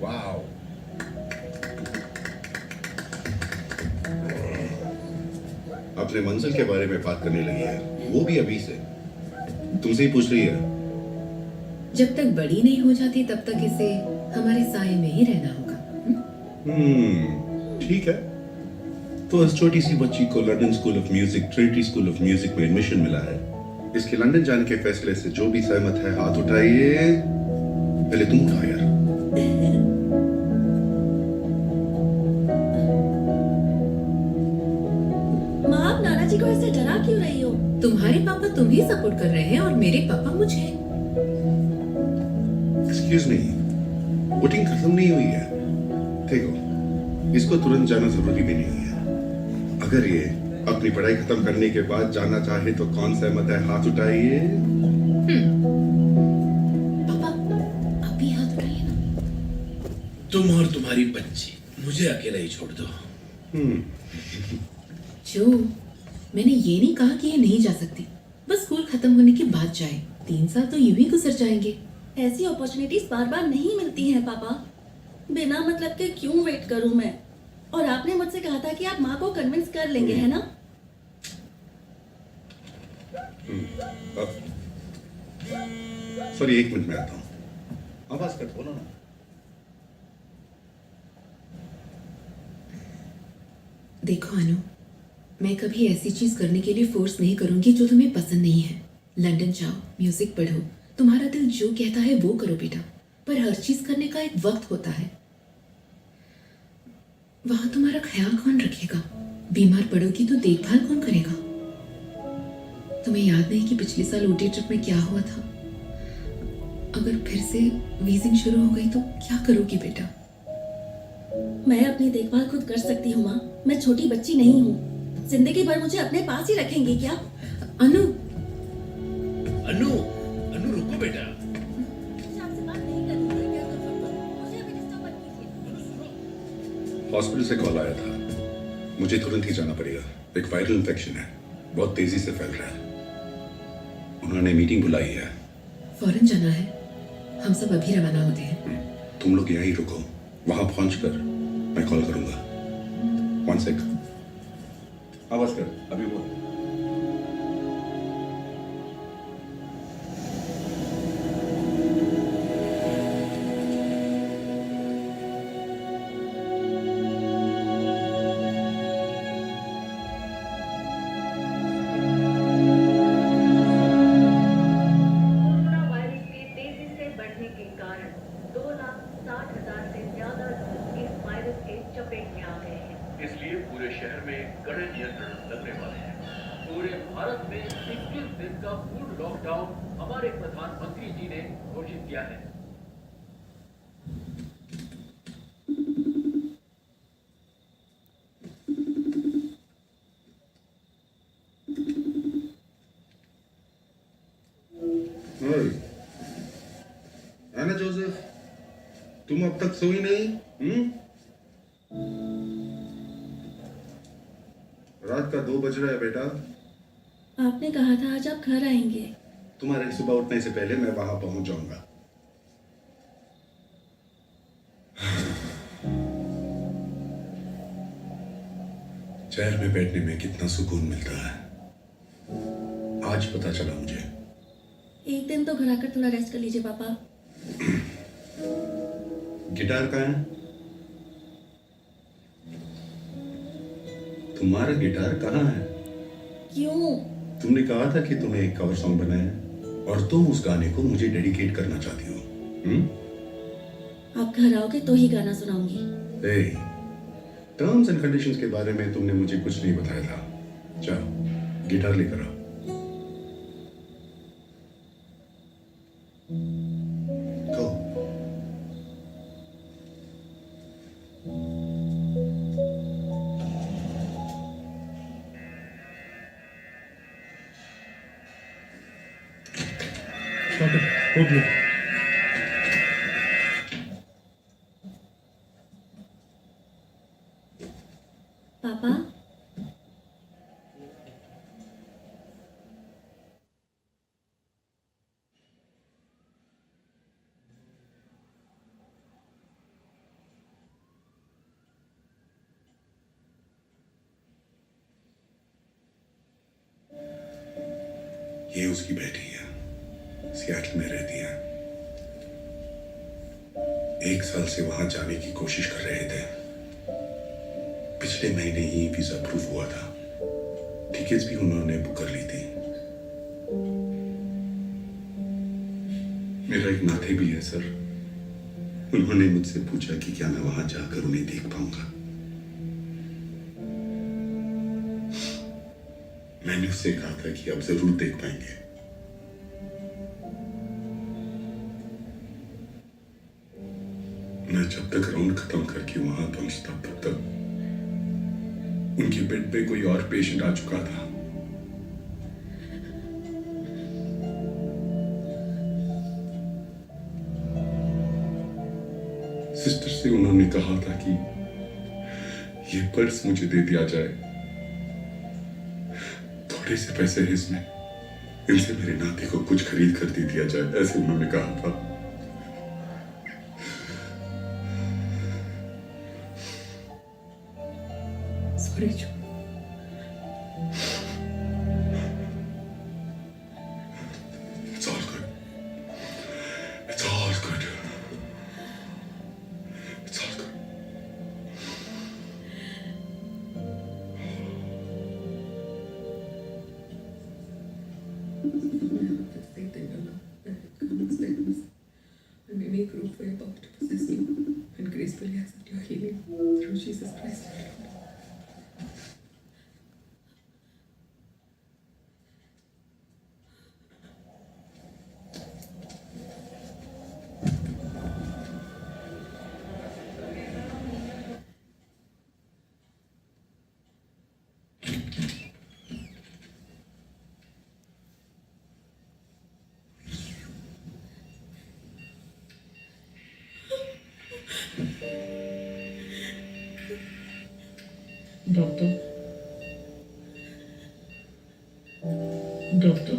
Wow, अपने मंजिल के बारे में बात करने लगी है, वो भी अभी से। तुमसे ही पूछ रही है। जब तक बड़ी नहीं हो जाती तब तक इसे हमारे साए में ही रहना होगा। ठीक है। तो इस छोटी सी बच्ची को London school of music, Trinity school of music में एडमिशन मिला है। इसके लंदन जाने के फैसले से जो भी सहमत है हाथ उठाइए। पहले तुम उठाओ यार। माँ, आप नाना जी को ऐसे डरा क्यों रही हो? तुम्हारे पापा तुम्हें सपोर्ट कर रहे हैं और मेरे पापा मुझे। एक्सक्यूज मी, वोटिंग खत्म नहीं हुई है। देखो, इसको तुरंत जाना जरूरी भी नहीं है। अगर ये अपनी पढ़ाई खत्म करने के बाद जाना चाहे तो कौन सहमत है हाथ उठाइए। पापा, आप भी हाथ उठाइए ना। तुम और तुम्हारी बच्ची मुझे अकेला ही छोड़ दो। जो मैंने ये नहीं कहा कि ये नहीं जा सकती, बस स्कूल खत्म होने के बाद जाए। 3 साल तो यूं ही गुजर जाएंगे। ऐसी अपॉर्चुनिटीज बार बार नहीं मिलती हैं पापा। बिना मतलब के क्यों वेट करूं मैं? और आपने मुझसे कहा था कि आप माँ को कन्विंस कर लेंगे, है ना? सॉरी, 1 मिनट में आता हूँ। आवाज कर बोलो ना। देखो अनु, मैं कभी ऐसी चीज करने के लिए फोर्स नहीं करूंगी जो तुम्हें पसंद नहीं है। लंदन जाओ, म्यूजिक पढ़ो, तुम्हारा दिल जो कहता है वो करो बेटा। पर हर चीज करने का एक वक्त होता है। वहां तुम्हारा ख्याल कौन रखेगा? बीमार पड़ोगी तो देखभाल कौन करेगा? तुम्हें याद नहीं कि पिछले साल ऊटी ट्रिप में क्या हुआ था? अगर फिर से वीजिंग शुरू हो गई तो क्या करोगी बेटा? मैं अपनी देखभाल खुद कर सकती हूँ माँ। मैं छोटी बच्ची नहीं हूँ। जिंदगी भर मुझे अपने पास ही रखेंगी क्या? अनु, अनु, अनु रुको बेटा। आपसे बात नहीं करनी है, क्या कर सकता हूँ? मुझे अभी डिस्टर्ब मत कीजिए। हॉस्पिटल से कॉल आया था, मुझे तुरंत ही जाना पड़ेगा। एक वायरल इन्फेक्शन है, बहुत तेजी से फैल रहा है। उन्होंने मीटिंग बुलाई है। फौरन जाना है। हम सब अभी रवाना होते हैं। तुम लोग यहीं रुको, वहां पहुंचकर मैं कॉल करूंगा। 1 सेक। आवाज कर, अभी बोल। कोरोना वायरस के तेजी से बढ़ने के कारण 2,60,000 से ज्यादा लोग इस वायरस के चपेट में आ गए हैं। इसलिए पूरे शहर में कड़े नियंत्रण लगने वाले हैं। पूरे भारत में 21 दिन का पूर्ण लॉकडाउन हमारे प्रधानमंत्री जी ने घोषित किया है। एना जोसेफ, तुम अब तक सोई नहीं? रात का 2 बज रहा है बेटा। आपने कहा था आज आप घर आएंगे। तुम्हारे सुबह उठने से पहले मैं वहां पहुंच जाऊंगा। शहर में बैठने में कितना सुकून मिलता है, आज पता चला मुझे। एक दिन तो घर आकर थोड़ा रेस्ट कर लीजिए पापा। गिटार कहाँ है? तुम्हारा गिटार कहाँ है? क्यों? तुमने कहा था कि तुम्हें एक कवर सॉन्ग बनाया है और तुम उस गाने को मुझे डेडिकेट करना चाहती हो। आप घर आओगे तो ही गाना सुनाऊंगी। टर्म्स एंड कंडीशंस के बारे में तुमने मुझे कुछ नहीं बताया था। जाओ, गिटार लेकर आओ। Go. Stop it. Hold me. पापा ये उसकी बेटी है, सियाटल में रहती है। 1 साल से वहां जाने की कोशिश कर रहे थे। पिछले महीने ही वीजा अप्रूव हुआ था। टिकट्स भी उन्होंने बुक कर ली थी। मेरा एक नाते भी है सर। उन्होंने मुझसे पूछा कि क्या मैं वहां जाकर उन्हें देख पाऊंगा। मैंने उससे कहा था कि आप जरूर देख पाएंगे। मैं जब तक राउंड खत्म करके वहां पहुंचता तब तक उनके बेड पे कोई और पेशेंट आ चुका था। सिस्टर से उन्होंने कहा था कि ये पर्स मुझे दे दिया जाए। थोड़े से पैसे हैं इसमें, इनसे मेरे नाते को कुछ खरीद कर दे दिया जाए, ऐसे उन्होंने कहा था। सॉरी जो, It's all good. It's all good. It's all good. I may make room for your power to possess you and gracefully accept your healing through Jesus Christ. our Lord. Doctor doctor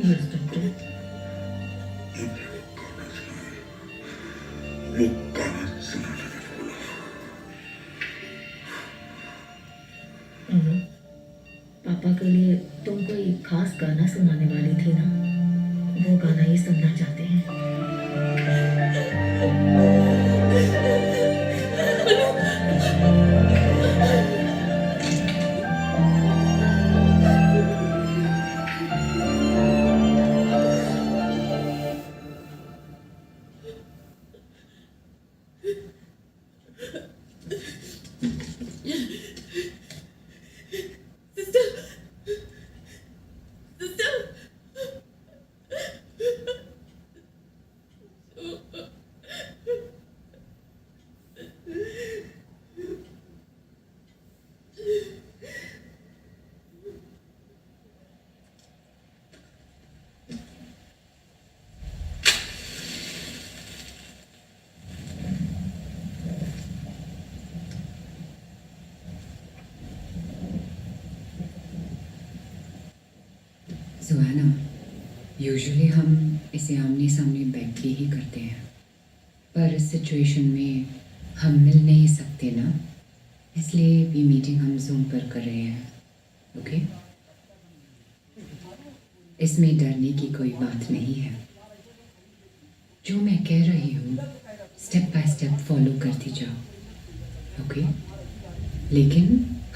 yes doctor वो गाना सुनाने में बोला। पापा के लिए तुम कोई खास गाना सुनाने वाली थी ना, वो गाना ही सुनना चाहते हैं। सुहाना, यूजुअली हम इसे आमने सामने बैठ के ही करते हैं, पर इस सिचुएशन में हम मिल नहीं सकते ना, इसलिए ये मीटिंग हम जूम पर कर रहे हैं। ओके? इसमें डरने की कोई बात नहीं है। जो मैं कह रही हूँ स्टेप बाय स्टेप फॉलो करती जाओ, ओके? लेकिन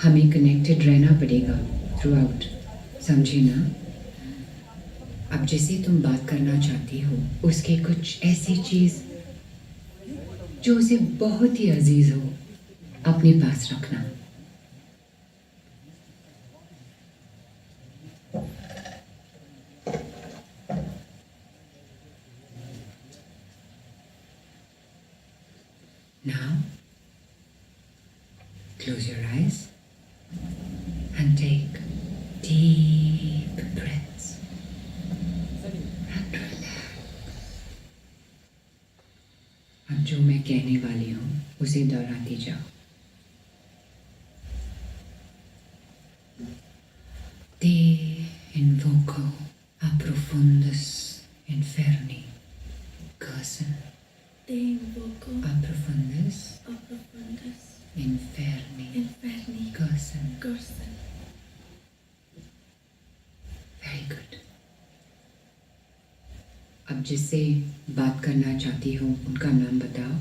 हमें कनेक्टेड रहना पड़ेगा थ्रू आउट, समझे ना? अब जिसे तुम बात करना चाहती हो उसके कुछ ऐसी चीज़ जो उसे बहुत ही अजीज हो अपने पास रखना। Now, close your eyes and take deep breaths and relax. अब जो मैं कहने वाली हूँ उसे दोहराती जाओ। Te invoco a profundus inferni, Gerson. Te invoco A profundus a profundus inferni, inferni Gerson. cursum. Very good. अब जिससे बात करना चाहती हो उनका नाम बताओ।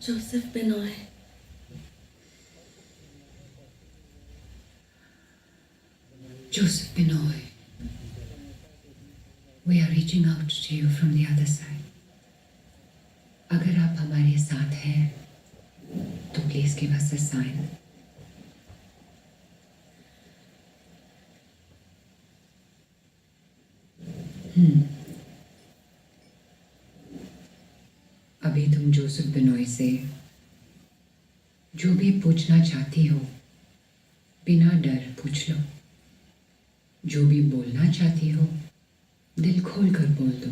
Joseph Benoy. Joseph Benoy, we are reaching out to you from the other side. अगर आप हमारे साथ हैं तो please give us a sign. अभी तुम जोसेफ बिनॉय से जो भी पूछना चाहती हो बिना डर पूछ लो। जो भी बोलना चाहती हो दिल खोल कर बोल दो।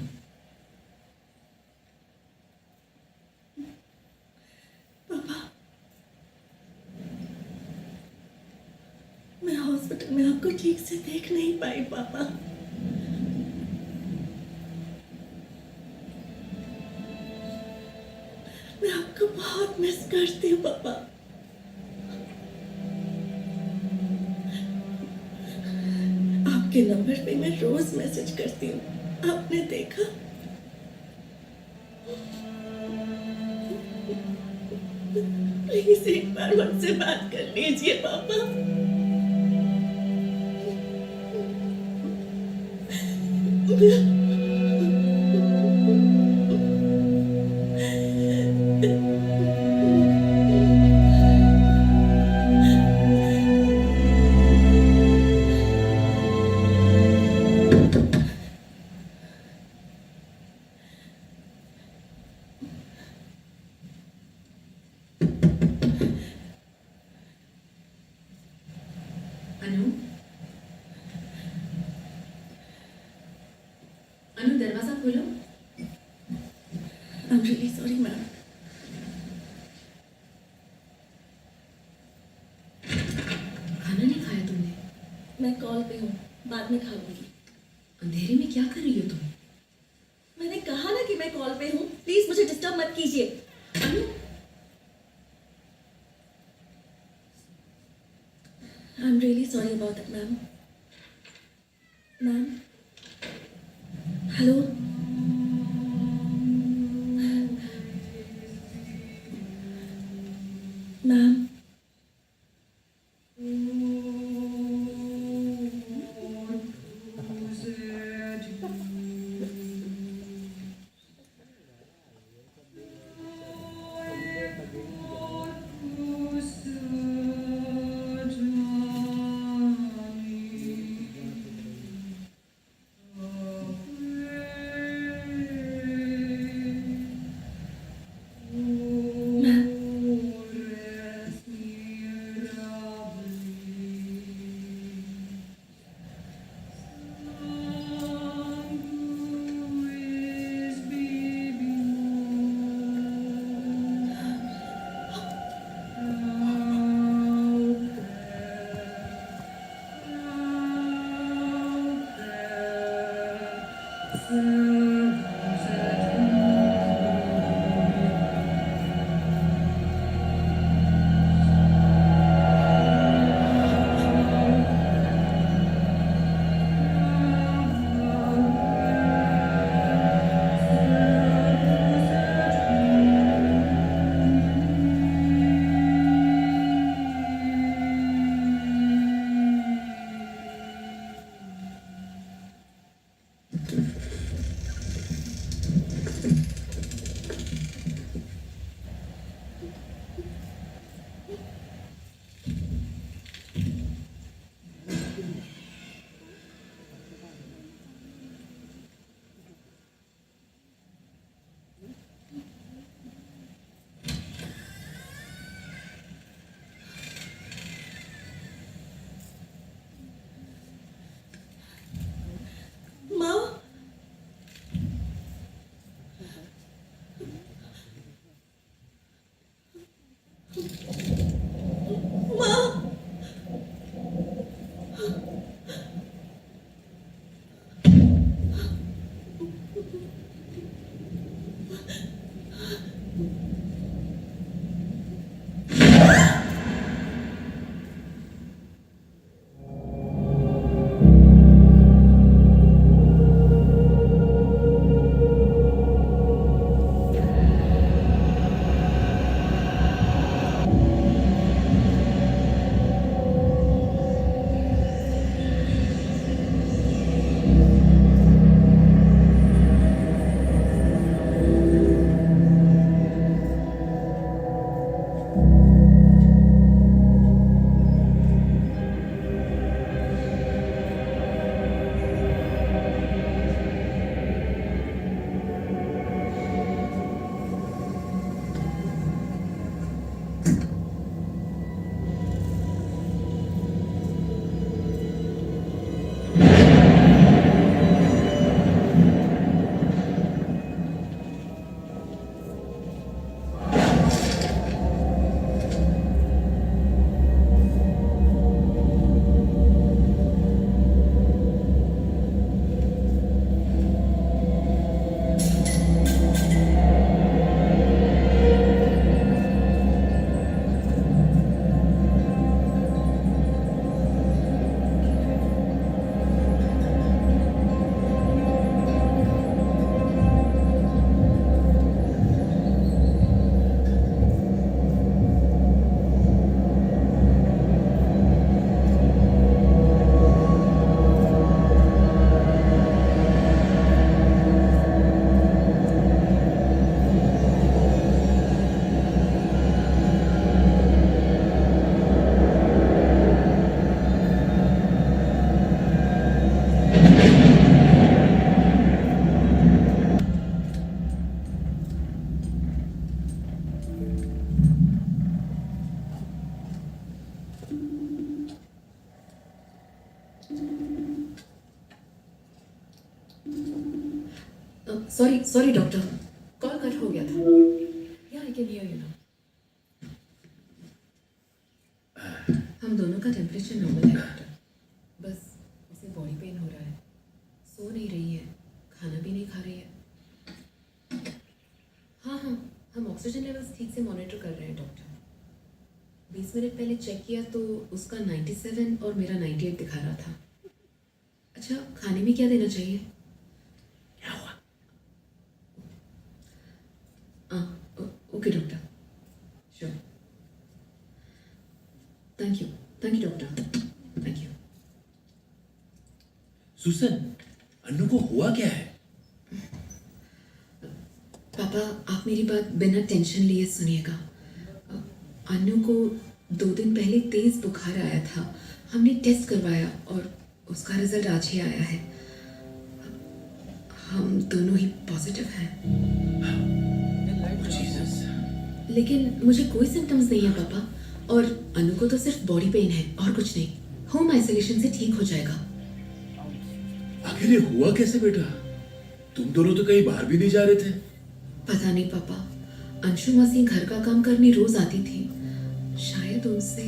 मैं हॉस्पिटल में आपको ठीक से देख नहीं पाई पापा। मैं आपको बहुत मिस करती हूँ पापा। आपके नंबर पे मैं रोज मैसेज करती हूँ, आपने देखा? प्लीज एक बार मुझसे बात कर लीजिए पापा। अनु, अनु दरवाजा खोलो। I'm really sorry ma'am. खाना नहीं खाया तुमने? मैं कॉल पे हूँ, बाद में खाऊंगी। अंधेरे में क्या कर रही हो तुम? मैंने कहा ना कि मैं कॉल पे हूँ, प्लीज मुझे डिस्टर्ब मत कीजिए। अनु, I'm really sorry about it, ma'am. Ma'am? Hello? Ma'am? Sorry doctor, call cut हो गया था। या I can hear you now. हम दोनों का टेम्परेचर नॉर्मल है डॉक्टर, बस उसे बॉडी पेन हो रहा है, सो नहीं रही है, खाना भी नहीं खा रही है। हाँ, हम ऑक्सीजन लेवल्स ठीक से मॉनिटर कर रहे हैं डॉक्टर। 20 मिनट पहले चेक किया तो उसका 97 और मेरा 98 दिखा रहा था। अच्छा, खाने में क्या देना चाहिए? क्या हुआ? Okay doctor, sure. Thank you doctor, thank you. Susan, Annu को हुआ क्या है? पापा, आप मेरी बात बिना टेंशन लिए सुनिएगा। अन्नू को 2 दिन पहले तेज बुखार आया था, हमने टेस्ट करवाया और उसका रिजल्ट आज ही आया है। हम दोनों ही पॉजिटिव हैं। जीसस। लेकिन मुझे कोई सिम्टम्स नहीं है पापा, और अनु को तो सिर्फ बॉडी पेन है और कुछ नहीं। होम आइसोलेशन से ठीक हो जाएगा। आखिर ये हुआ कैसे बेटा? तुम दोनों तो कहीं बाहर भी नहीं जा रहे थे। पता नहीं पापा, अंशु मौसी घर का काम करने रोज आती थी, शायद उनसे।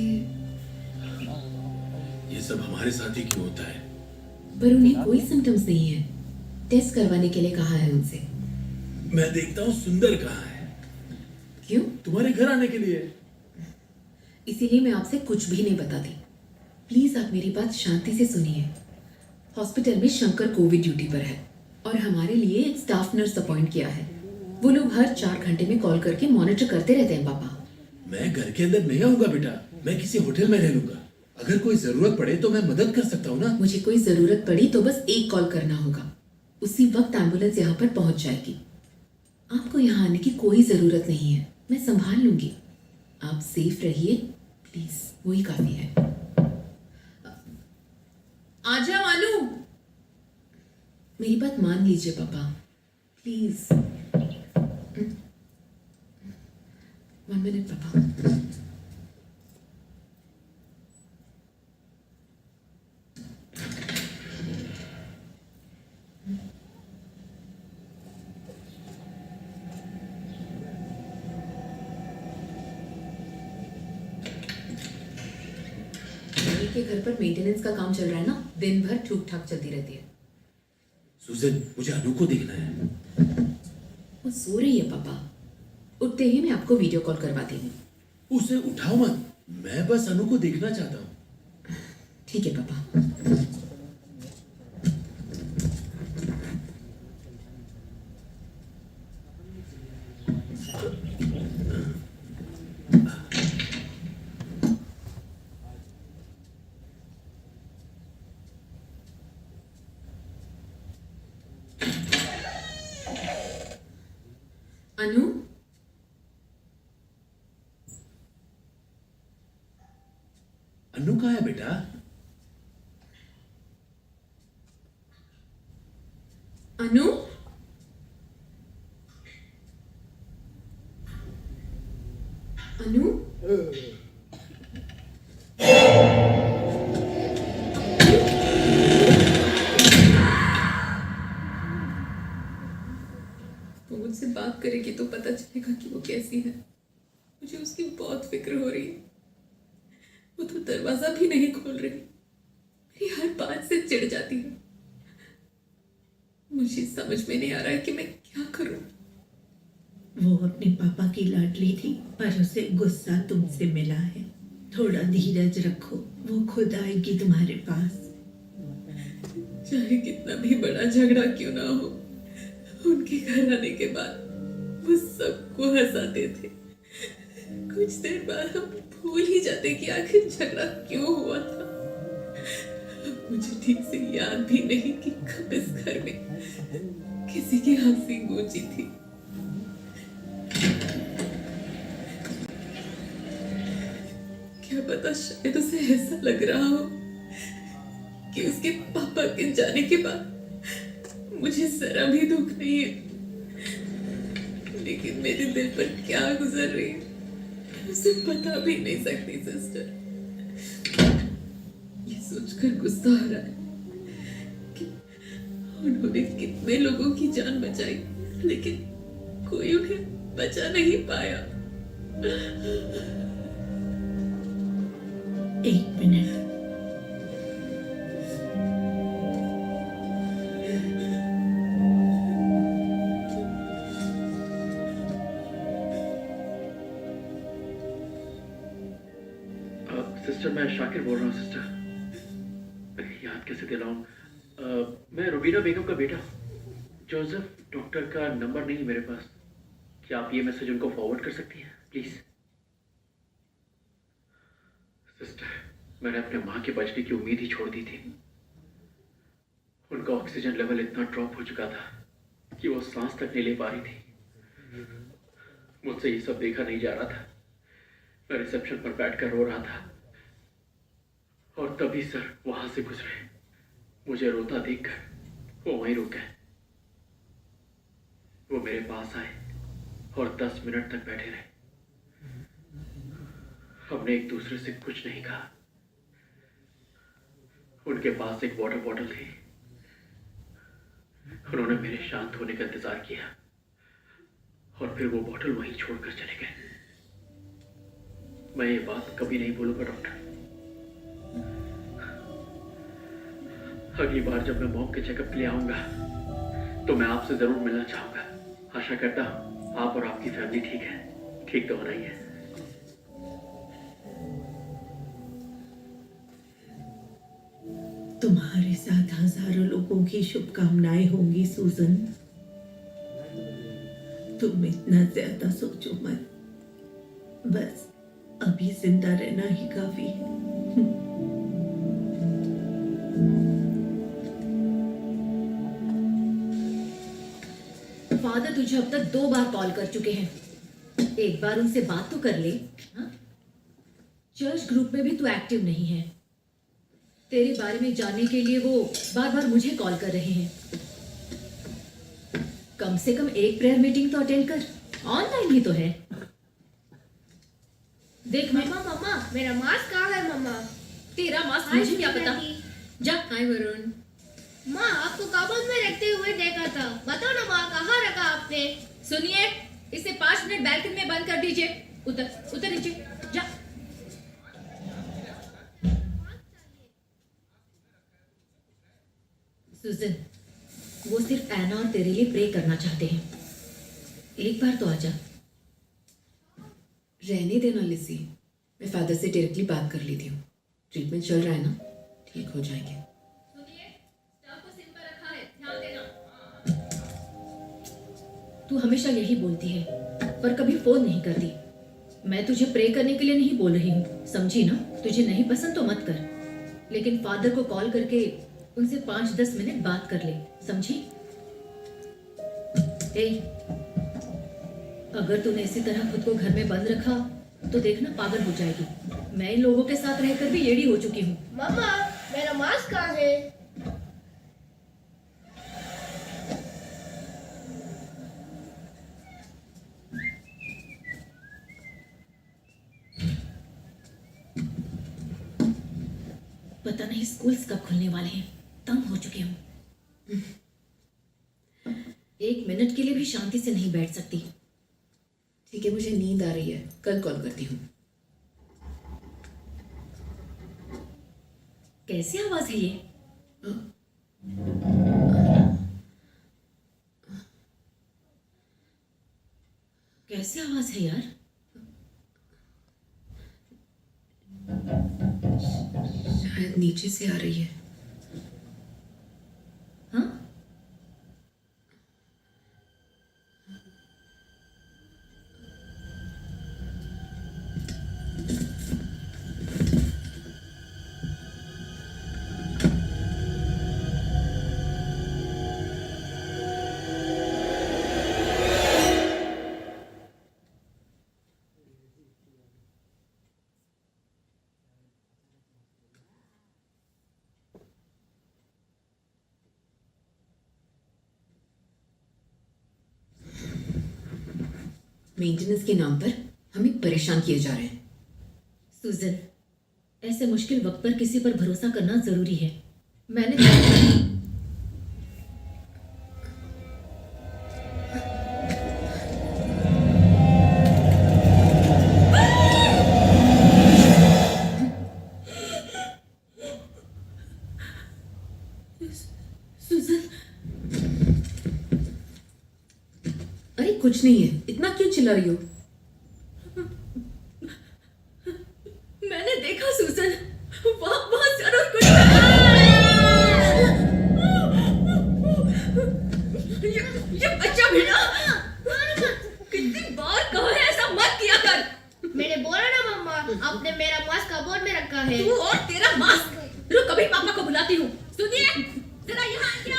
ये सब हमारे साथ ही क्यों होता है? पर उन्हें कोई सिम्टम्स नहीं है। टेस्ट करवाने के लिए कहा है उनसे। मैं देखता हूँ सुंदर कहाँ है। क्यों? तुम्हारे घर आने के लिए। इसीलिए मैं आपसे कुछ भी नहीं बताती। प्लीज आप मेरी बात शांति से सुनिए। हॉस्पिटल में शंकर कोविड ड्यूटी पर है और हमारे लिए एक स्टाफ नर्स अपॉइंट किया है। वो लोग हर 4 घंटे में कॉल करके मॉनिटर करते रहते हैं पापा। मैं घर के अंदर नहीं आऊंगा बेटा, मैं किसी होटल में रह लूंगा। अगर कोई जरूरत पड़े तो मैं मदद कर सकता हूँ ना। मुझे कोई जरूरत पड़ी तो बस एक कॉल करना होगा, उसी वक्त एम्बुलेंस यहाँ पर पहुंच जाएगी। आपको यहाँ आने की कोई जरूरत नहीं है, मैं संभाल लूंगी। आप सेफ रहिए प्लीज, वही काफी है। आजा मानू, मेरी बात मान लीजिए पापा प्लीज। 1 मिनट पापा। के घर पर मेंटेनेंस का काम चल रहा है ना, दिन भर ठूक ठाक चलती रहती है। सुजन, मुझे अनु को देखना है। वो सो रही है पापा, उठते ही मैं आपको वीडियो कॉल करवाती हूँ। उसे उठाओ मत, मैं बस अनु को देखना चाहता हूँ। ठीक है पापा। अनु, अनु कहाँ है बेटा? अनु, अनु, वो मुझसे बात करेगी तो पता चलेगा कि वो कैसी है। मुझे उसकी बहुत फिक्र हो रही है। वो तो दरवाजा भी नहीं खोल रही, मेरी हर बात से चिढ़ जाती है। मुझे समझ में नहीं आ रहा है कि मैं क्या करूं। वो अपने पापा की लाडली थी, पर उसे गुस्सा तुमसे मिला है। थोड़ा धीरज रखो, वो खुद आएगी तुम्हारे पास। चाहे कितना भी बड़ा झगड़ा क्यों ना हो, उनके घर आने के बाद वो सबको हंसाते थे। कुछ देर बाद हम भूल ही जाते कि आखिर झगड़ा क्यों हुआ था। मुझे ठीक से याद भी नहीं कि कब इस घर में किसी की हंसी गूंजी थी। क्या पता, शायद उसे ऐसा लग रहा हो कि उसके पापा के जाने के बाद मुझे जरा भी दुख नहीं है। लेकिन मेरे दिल पर क्या गुजर रही है उसे बता भी नहीं सकती सिस्टर। ये सोचकर गुस्सा आ रहा है कि उन्होंने कितने लोगों की जान बचाई लेकिन कोई उन्हें बचा नहीं पाया। एक मिनट। सिस्टर, मैं शाकिर बोल रहा हूँ सिस्टर। याद कैसे दिलाऊं? मैं रुबीना बेगम का बेटा जोसेफ। डॉक्टर का नंबर नहीं है मेरे पास। क्या आप ये मैसेज उनको फॉरवर्ड कर सकती हैं प्लीज? सिस्टर, मैंने अपने माँ के बचने की उम्मीद ही छोड़ दी थी। उनका ऑक्सीजन लेवल इतना ड्रॉप हो चुका था कि वो सांस तक नहीं ले पा रही थी। मुझसे ये सब देखा नहीं जा रहा था। मैं रिसेप्शन पर बैठकर रो रहा था और तभी सर वहां से गुजरे। मुझे रोता देखकर वो वहीं रुक गए। वो मेरे पास आए और 10 मिनट तक बैठे रहे। हमने एक दूसरे से कुछ नहीं कहा। उनके पास एक वाटर बॉटल थी। उन्होंने मेरे शांत होने का इंतजार किया और फिर वो बॉटल वहीं छोड़कर चले गए। मैं ये बात कभी नहीं भूलूंगा डॉक्टर। अगली बार जब मैं मॉम के चेकअप के लिए आऊंगा तो मैं आपसे जरूर मिलना चाहूंगा। आशा करता हूं आप और आपकी फैमिली ठीक है। ठीक तो होना ही है। तुम्हारे साथ हजारों लोगों की शुभकामनाएं होंगी सूजन। तुम इतना ज्यादा सोचो मत। बस अभी जिंदा रहना ही काफी है। फादर तुझे अब तक 2 बार कॉल कर चुके हैं। एक बार उनसे बात तो कर ले। हाँ? चर्च ग्रुप में भी तू एक्टिव नहीं है। तेरे बारे में जानने के लिए वो बार बार मुझे कॉल कर रहे हैं। कम से कम एक प्रेयर मीटिंग तो अटेंड कर। ऑनलाइन ही तो है। देख मैं मम्मा मेरा मास्क कहाँ है मम्मा? तेरा मास्क मुझे क्या पता। जा। हाय वरुण। माँ आपको कबर्ड में रखते हुए देखा था। बताओ ना माँ, कहाँ रखा आपने? सुनिए, इसे 5 मिनट बैल्कनी में बंद कर दीजिए। उतर उतर नीचे जा। सुजन, वो सिर्फ एना और तेरे लिए प्रे करना चाहते हैं। एक बार तो आजा। रहने देना लिसी, मैं फादर से डायरेक्टली बात कर लेती हूँ। ट्रीटमेंट चल रहा है ना, ठीक हो जाएंगे। सुनिए, स्टव को सिम पर रखा है, ध्यान देना। तू हमेशा यही बोलती है पर कभी फोन नहीं करती। मैं तुझे प्रे करने के लिए नहीं बोल रही हूँ, समझी ना? तुझे नहीं पसंद तो मत कर, लेकिन फादर को कॉल करके उनसे 5-10 मिनट बात कर ले, समझी? अगर तूने इसी तरह खुद को घर में बंद रखा तो देखना पागल हो जाएगी। मैं इन लोगों के साथ रहकर भी एड़ी हो चुकी हूँ। मम्मा मेरा मास्क कहाँ है? पता नहीं स्कूल्स कब खुलने वाले हैं। तंग हो चुकी हूँ। 1 मिनट के लिए भी शांति से नहीं बैठ सकती। ठीक है, मुझे नींद आ रही है, कल कॉल करती हूँ। कैसी आवाज है ये? कैसी आवाज है यार? शायद नीचे से आ रही है। हाँ? मेंटेनेंस के नाम पर हमें परेशान किए जा रहे हैं। सुजन, ऐसे मुश्किल वक्त पर किसी पर भरोसा करना जरूरी है। मैंने कुछ नहीं है, इतना क्यों चिल्ला रही हो? मैंने देखा सूजन, वहाँ जरूर कुछ ये बच्चा भी ना, कितनी बार कहा है ऐसा मत किया कर। मैंने बोला ना मम्मा, आपने मेरा मास्क कबोर्ड में रखा है। तू और तेरा मास्क। रुक, अभी पापा को बुलाती हूँ। सुनिए, जरा यहाँ आइए।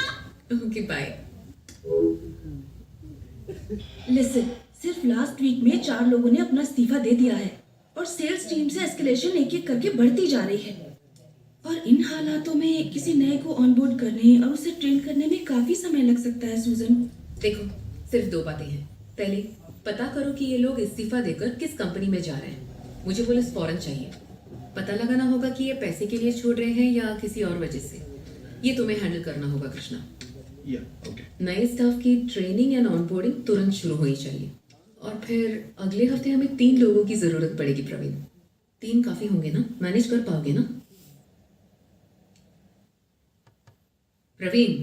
Okay bye. लिसन, सिर्फ लास्ट वीक में 4 लोगों ने अपना इस्तीफा दे दिया है और सेल्स टीम से एस्केलेशन एक एक करके बढ़ती जा रही है। और इन हालातों में किसी नए को ऑनबोर्ड करने और उसे ट्रेन करने में काफी समय लग सकता है सूजन। देखो, सिर्फ 2 बातें हैं। पहले पता करो कि ये लोग इस्तीफा देकर किस कंपनी में जा रहे हैं। मुझे पुलिस फौरन चाहिए। पता लगाना होगा कि ये पैसे के लिए छोड़ रहे हैं या किसी और वजह से। ये तुम्हें हैंडल करना होगा कृष्णा। ओके। नए स्टाफ की ट्रेनिंग एंड ऑनबोर्डिंग तुरंत शुरू होनी चाहिए। और फिर अगले हफ्ते हमें 3 लोगों की जरूरत पड़ेगी प्रवीण। 3 काफी होंगे ना? मैनेज कर पाओगे ना प्रवीण?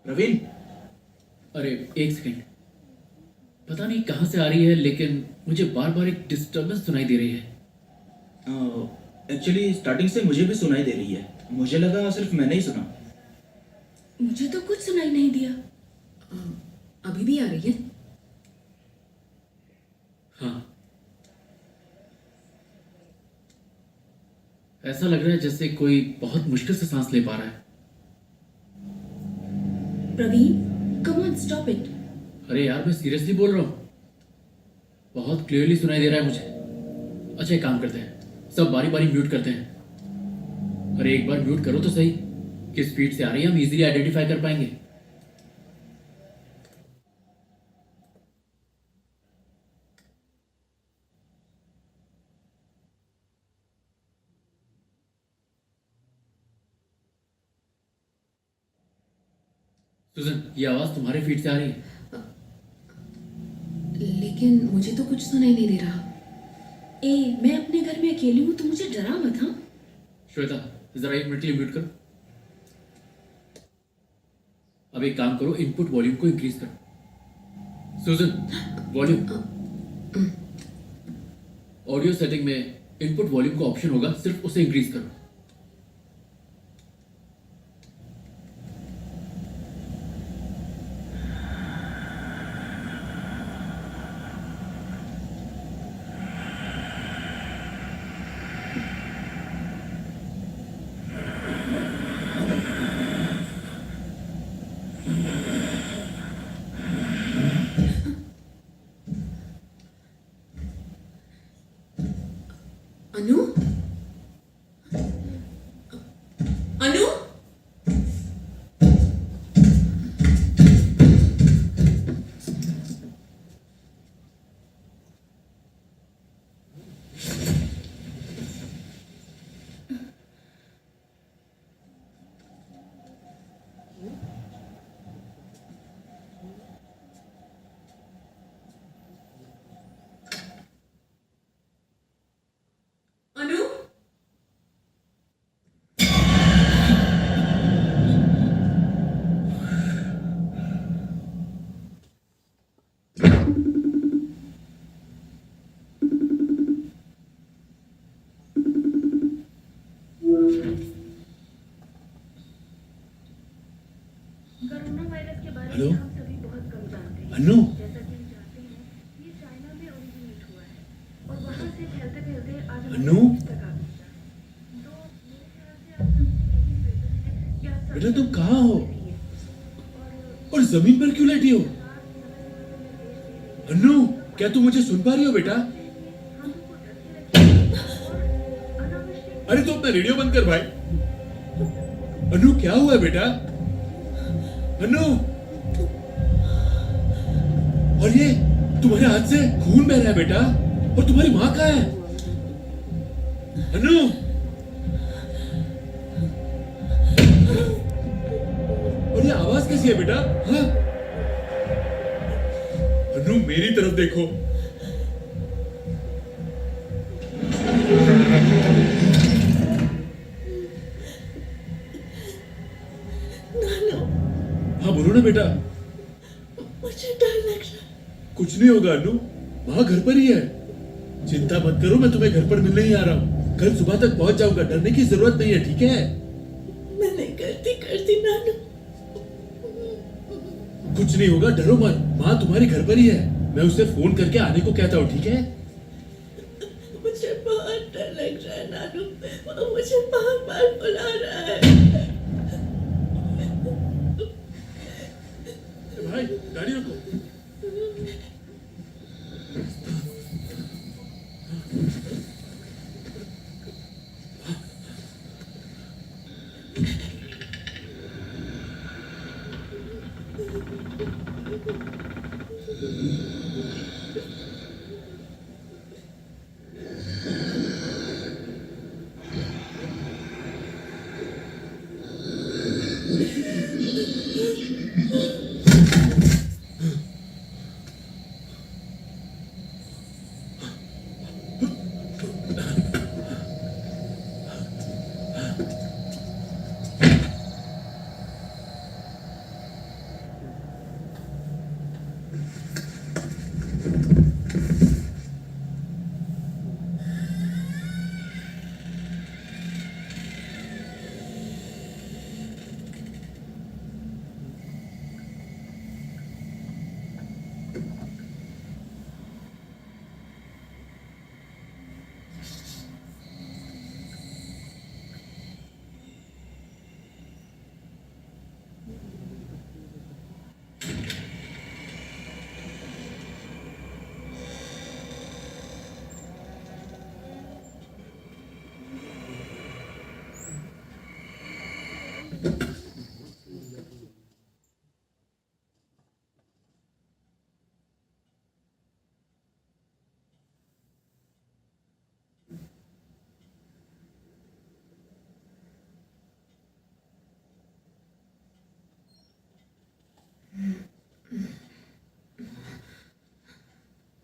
प्रवीण, अरे एक सेकंड, पता नहीं कहाँ से आ रही है लेकिन मुझे बार बार एक डिस्टर्बेंस सुनाई दे रही है। एक्चुअली स्टार्टिंग से मुझे भी सुनाई दे रही है। मुझे लगा सिर्फ मैंने ही सुना। मुझे तो कुछ सुनाई नहीं दिया। अभी भी आ रही है? हाँ, ऐसा लग रहा है जैसे कोई बहुत मुश्किल से सांस ले पा रहा है। Praveen, come on, stop it. अरे यार, मैं सीरियसली बोल रहा हूँ, बहुत क्लियरली सुनाई दे रहा है मुझे। अच्छा, एक काम करते हैं, सब बारी बारी म्यूट करते हैं। अरे एक बार म्यूट करो तो सही, किस स्पीड से आ रही है हम इजीली आइडेंटिफाई कर पाएंगे। सुजन, ये आवाज तुम्हारे फीड से आ रही है। लेकिन मुझे तो कुछ सुनाई नहीं दे रहा। मैं अपने घर में अकेली हूँ, तो मुझे डरा मत। हाँ श्वेता, जरा 1 मिनट के लिए म्यूट करो। अब एक काम करो, इनपुट वॉल्यूम को इंक्रीज करो। सुजन, वॉल्यूम। ऑडियो सेटिंग में इनपुट वॉल्यूम का ऑप्शन होगा, सिर्फ उसे इंक्रीज करो। अनु? अनु? अनु? कोरोना वायरस के बारे हेलो? में हम सभी बहुत कम जानते हैं। अनु? जैसा कि हम जानते हैं, ये चाइना में ओरिजिनेट हुआ है और वहां से फैलते फैलते आज हमारे अनु? देश तक आ पहुंचा। तो मेरे ख्याल से आप सबसे यही निवेदन है कि आप सब बेटा, तुम कहाँ हो? और और जमीन पर क्यों लेटी हो? अनु, क्या तुम मुझे सुन पा रही हो बेटा? अरे तो अपना रेडियो बंद कर भाई। अनु, क्या हुआ है बेटा? अनु, और ये तुम्हारे हाथ से खून बह रहा है बेटा, और तुम्हारी माँ कहाँ है? अनु, और ये आवाज कैसी है बेटा? हाँ? अनु, मेरी तरफ देखो। नानो, हाँ बोलो ना बेटा। मुझे डर लग रहा है। कुछ नहीं होगा अनु, माँ घर पर ही है। चिंता मत करो, मैं तुम्हें घर पर मिलने ही आ रहा हूँ। कल सुबह तक पहुंच जाऊंगा, डरने की जरूरत नहीं है, ठीक है? मैं नहीं करती नानू। कुछ नहीं होगा, डरो मत। माँ तुम्हारी घर पर ही है, मैं उसे फोन करके आने को कहता हूँ, ठीक है? मुझे बहुत डर लग रहा है नानू, वो मुझे बार बार बुला रहा है। भाई गाड़ी रोको।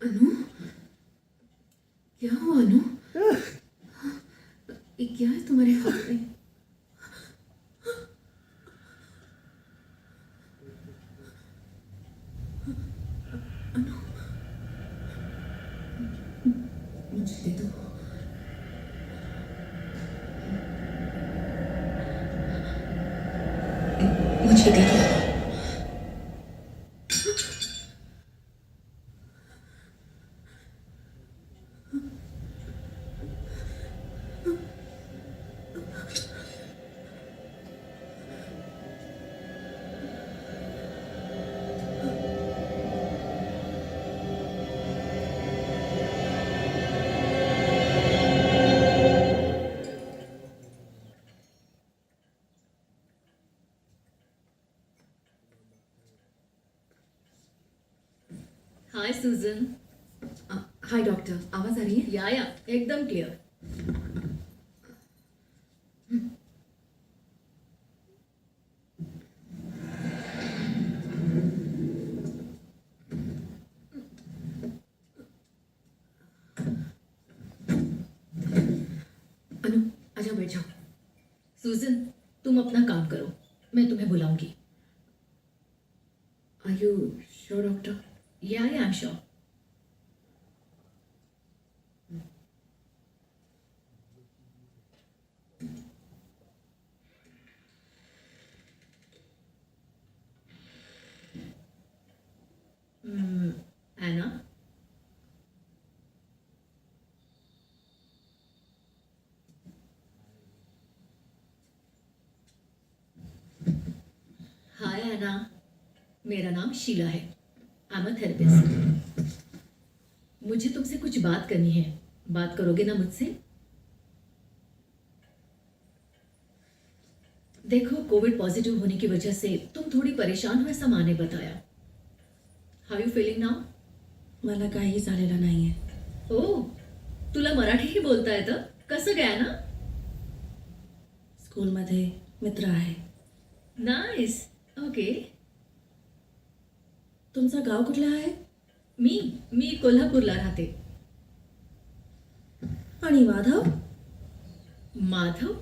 अनु, क्या हुआ अनु? ये क्या है तुम्हारे हाथ में? अनु, मुझे दे दो। मुझे दे दो। हाय सुजन। हाय डॉक्टर, आवाज आ रही है? या एकदम क्लियर। अनु, आजा बैठ जाओ। सुजन, तुम अपना काम करो, मैं तुम्हें बुलाऊंगी। Are you sure doctor? या आई एम श्योर। एना, हाय एना, मेरा नाम शीला है। I am a therapist. मुझे तुमसे कुछ बात करनी है, बात करोगे ना मुझसे? देखो, कोविड पॉजिटिव होने की वजह से तुम थोडी परेशान हो ऐसा माँ ने बताया। How you feeling now? मला काही झालेलं नाहीये। ओ, तुला मराठीही बोलता येतं? कसं काय ना? स्कूलमध्ये मित्र आहे। Nice, okay. तुमचं गाव कुठलं आहे? मी कोल्हापूरला राहते। आणि Madhav? Madhav?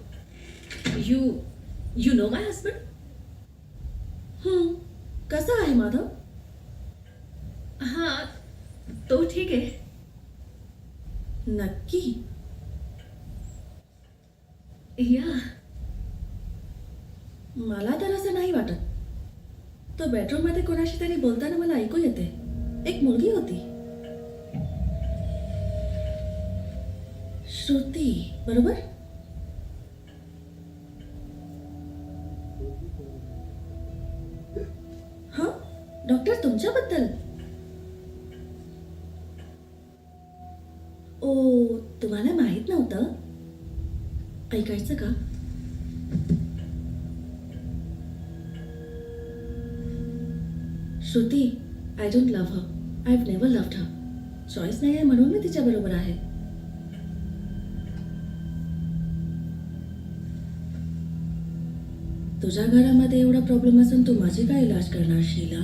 You know my husband? कसा आहे माधव? हाँ, तो ठीक आहे. नक्की या मला तर असं नाही वाटत. तो बेडरूम मध्ये कोणाशी तरी बोलताना मला ऐकू येते. एक मुलगी होती, श्रुती, बरोबर? हा डॉक्टर, तुमच्याबद्दल? ओ, तुम्हाला माहित नव्हतं? ऐकायचं का? Shruti, I don't love her. I have never loved her. Choice नाही आहे म्हणून मी तिच्या बरोबर आहे. तुझ्या घरामध्ये एवढा प्रॉब्लेम असून तू माझी काय इलाज करणार, शीला?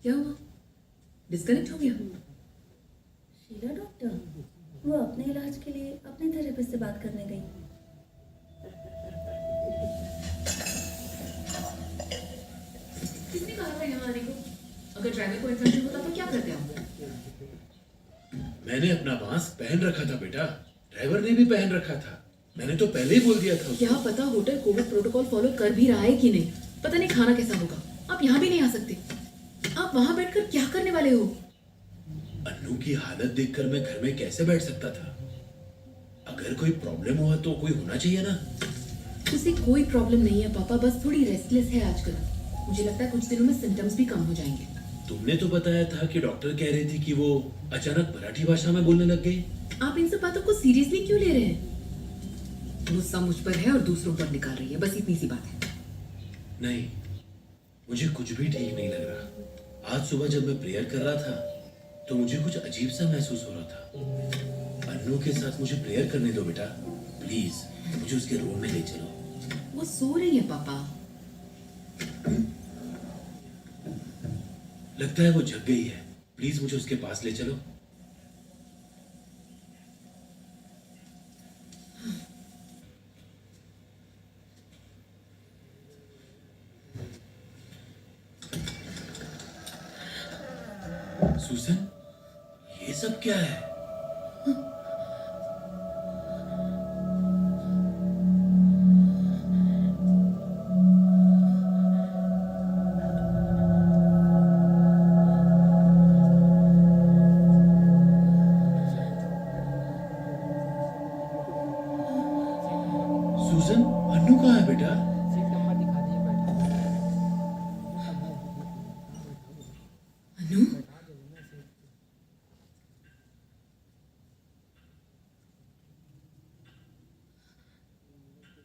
क्या हुआ? डिस्कनेक्ट हो गया? शीला डॉक्टर, वो अपने इलाज के लिए अपने थेरेपिस्ट से बात करने गई. किसने कहा था यहाँ आने को? अगर ड्राइवर को इन्फेक्शन होता तो क्या करते आप? मैंने अपना मास्क पहन रखा था बेटा, ड्राइवर ने भी पहन रखा था. मैंने तो पहले ही बोल दिया था उसको. क्या पता होटल कोविड प्रोटोकॉल फॉलो कर भी रहा है कि नहीं. पता नहीं खाना कैसा होगा. आप यहाँ भी नहीं आ सकते. आप वहां बैठकर क्या करने वाले हो? अन्नू की हालत देखकर मैं घर में कैसे बैठ सकता था? अगर कोई प्रॉब्लम हुआ तो कोई होना चाहिए ना. उसे कोई प्रॉब्लम नहीं है पापा, बस थोड़ी रेस्टलेस है आजकल. मुझे लगता है कुछ दिनों में सिम्टम्स भी कम हो जाएंगे. तुमने तो बताया था कि डॉक्टर कह रही थी कि वो अचानक मराठी भाषा में बोलने लग गई. आप इन सब बातों को सीरियसली क्यों ले रहे हैं? गुस्सा मुझ पर है और दूसरों पर निकाल रही है, बस इतनी सी बात है. नहीं, मुझे कुछ भी ठीक नहीं लग रहा. आज सुबह जब मैं प्रेयर कर रहा था तो मुझे कुछ अजीब सा महसूस हो रहा था. अन्नू के साथ मुझे प्रेयर करने दो बेटा, प्लीज. मुझे उसके रूम में ले चलो. वो सो रही है पापा. लगता है वो जग गई है. प्लीज मुझे उसके पास ले चलो. सुसन, ये सब क्या है? सुसन, अन्नू कहाँ है बेटा? अनु?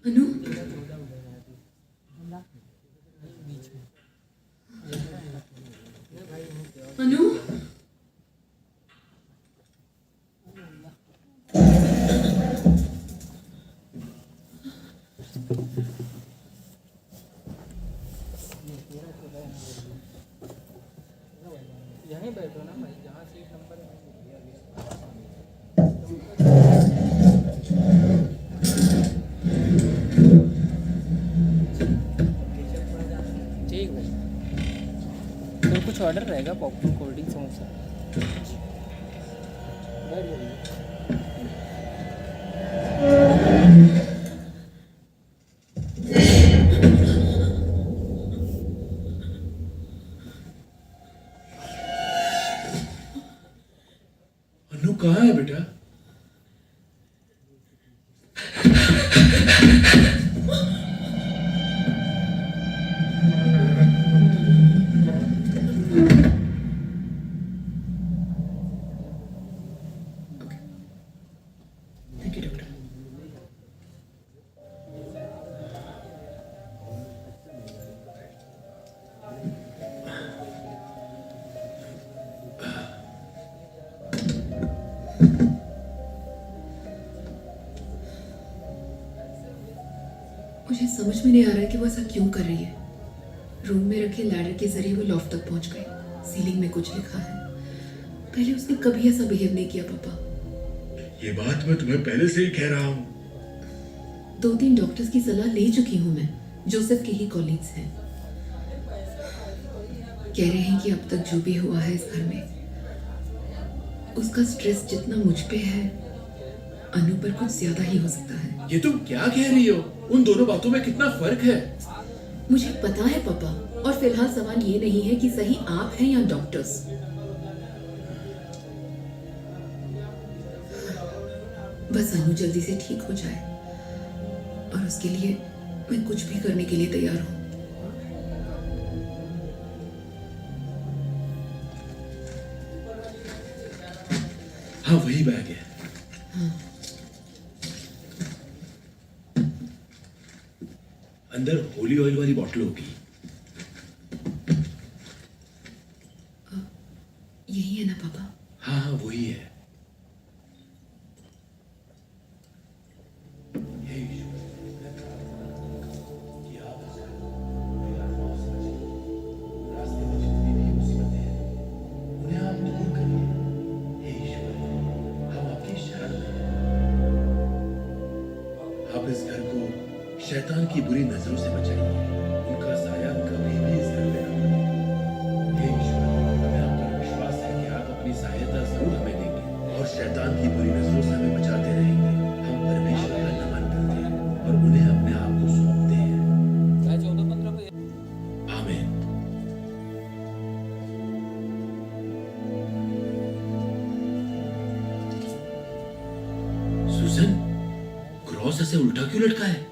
अनु? अनु? यहीं बैठो ना भाई, जहाँ सीट नंबर ठीक भाई. तो कुछ ऑर्डर रहेगा, पॉपकॉर्न, कोल्ड ड्रिंक, समोसा. बैठ जाइए. अन्नू कहाँ है बेटा? Thank you doctor. मुझे समझ में नहीं आ रहा है कि वो ऐसा क्यों कर रही है. रूम में रखे लैडर के जरिए वो लॉफ्ट तक पहुंच गए। सीलिंग में कुछ लिखा है। पहले उसने कभी ऐसा बिहेव नहीं किया पापा। ये बात मैं तुम्हें पहले से ही कह रहा हूँ। 2-3 डॉक्टर्स की सलाह ले चुकी हूँ मैं, जोसेफ के ही कॉलीग्स हैं। कह रहे हैं कि अब तक जो भी हुआ है इस घर में, उसका स्ट्रेस जितना मुझ पे है, अनु पर कुछ ज्यादा ही हो सकता है। ये तुम क्या कह रही हो? उन दोनों बातों में कितना फर्क है। मुझे पता है पापा, और फिलहाल सवाल ये नहीं है कि सही आप हैं या डॉक्टर्स। बस अनु जल्दी से ठीक हो जाए, और उसके लिए मैं कुछ भी करने के लिए तैयार हूँ। हाँ, वही बैग है। हाँ। अंदर होली ऑयल वाली बॉटल होगी। यही है ना पापा? हाँ हाँ, वही है। शैतान की बुरी नजरों से बचाइए। उनका साया कभी भी इस घर में ना आए। हे ईश्वर, हमें आप पर विश्वास है कि आप अपनी सहायता जरूर हमें देंगे और शैतान की बुरी नजरों से हमें बचाते रहेंगे। हम परमेश्वर का नमन करते हैं और उन्हें अपने आप को सौंपते हैं। आमीन। सुजन, क्रॉस ऐसे उल्टा क्यों लटका है?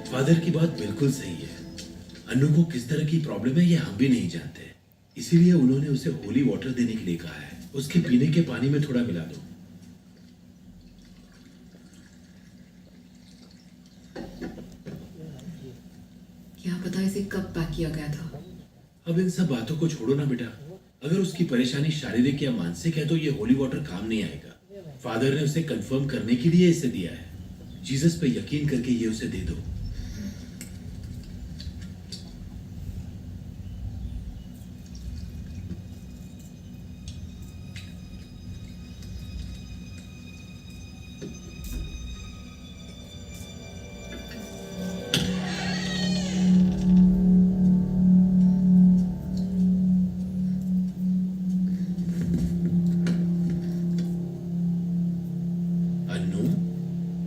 फादर की बात बिल्कुल सही है। अनु को किस तरह की प्रॉब्लम है ये हम भी नहीं जानते, इसीलिए उन्होंने उसे होली वाटर देने के लिए कहा है। उसके पीने के पानी में थोड़ा मिला दो। क्या पता इसे कब पैक किया गया था। अब इन सब बातों को छोड़ो ना बेटा। अगर उसकी परेशानी शारीरिक या मानसिक है तो ये होली वाटर काम नहीं आएगा। फादर ने उसे कंफर्म करने के लिए इसे दिया है। जीसस पे यकीन करके ये उसे दे दो।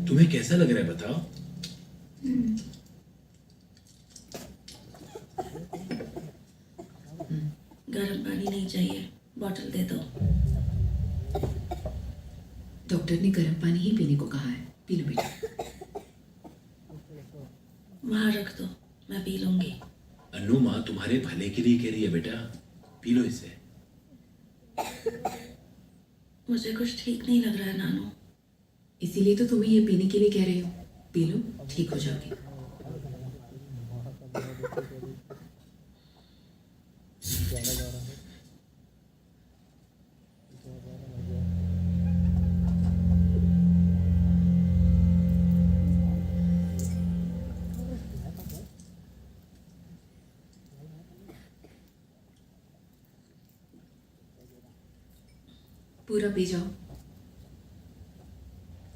तुम्हें कैसा लग रहा है बताओ? गर्म पानी नहीं चाहिए, बॉटल दे दो। डॉक्टर ने गर्म पानी ही पीने को कहा है। पी लो बेटा। वहां रख दो, मैं पी लूंगी। अनु, माँ तुम्हारे भले के लिए कह रही है बेटा, पी लो इसे। मुझे कुछ ठीक नहीं लग रहा है नानू। इसीलिए तो तुम्हें ये पीने के लिए कह रही हूँ। पी लो, ठीक हो जाओगे। पूरा पी जाओ।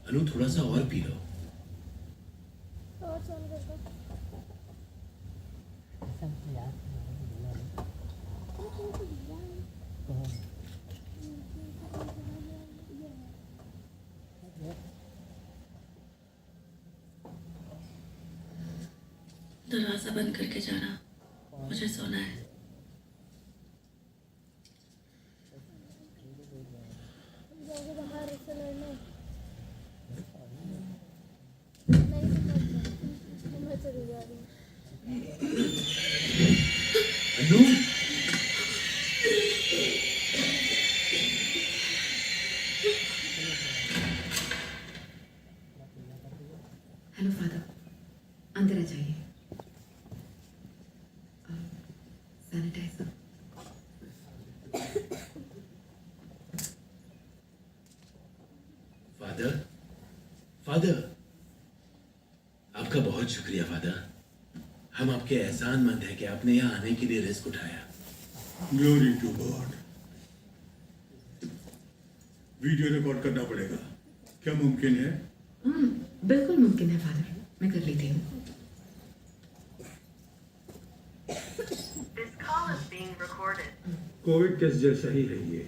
अनु, थोड़ा सा और पी लो। दरवाजा बंद करके जाना। मुझे सोना है। अनु, हेलो फादर, अंदर आ जाइए। सैनिटाइजर। फादर, फादर, आपका बहुत शुक्रिया फादर। हम आपके एहसानमंद हैं कि आपने यहाँ आने के लिए रिस्क उठाया। Glory to God. Video record करना पड़ेगा, क्या मुमकिन है? बिल्कुल मुमकिन है फादर, मैं कर लेती हूँ। कोविड टेस्ट जैसा ही है ये।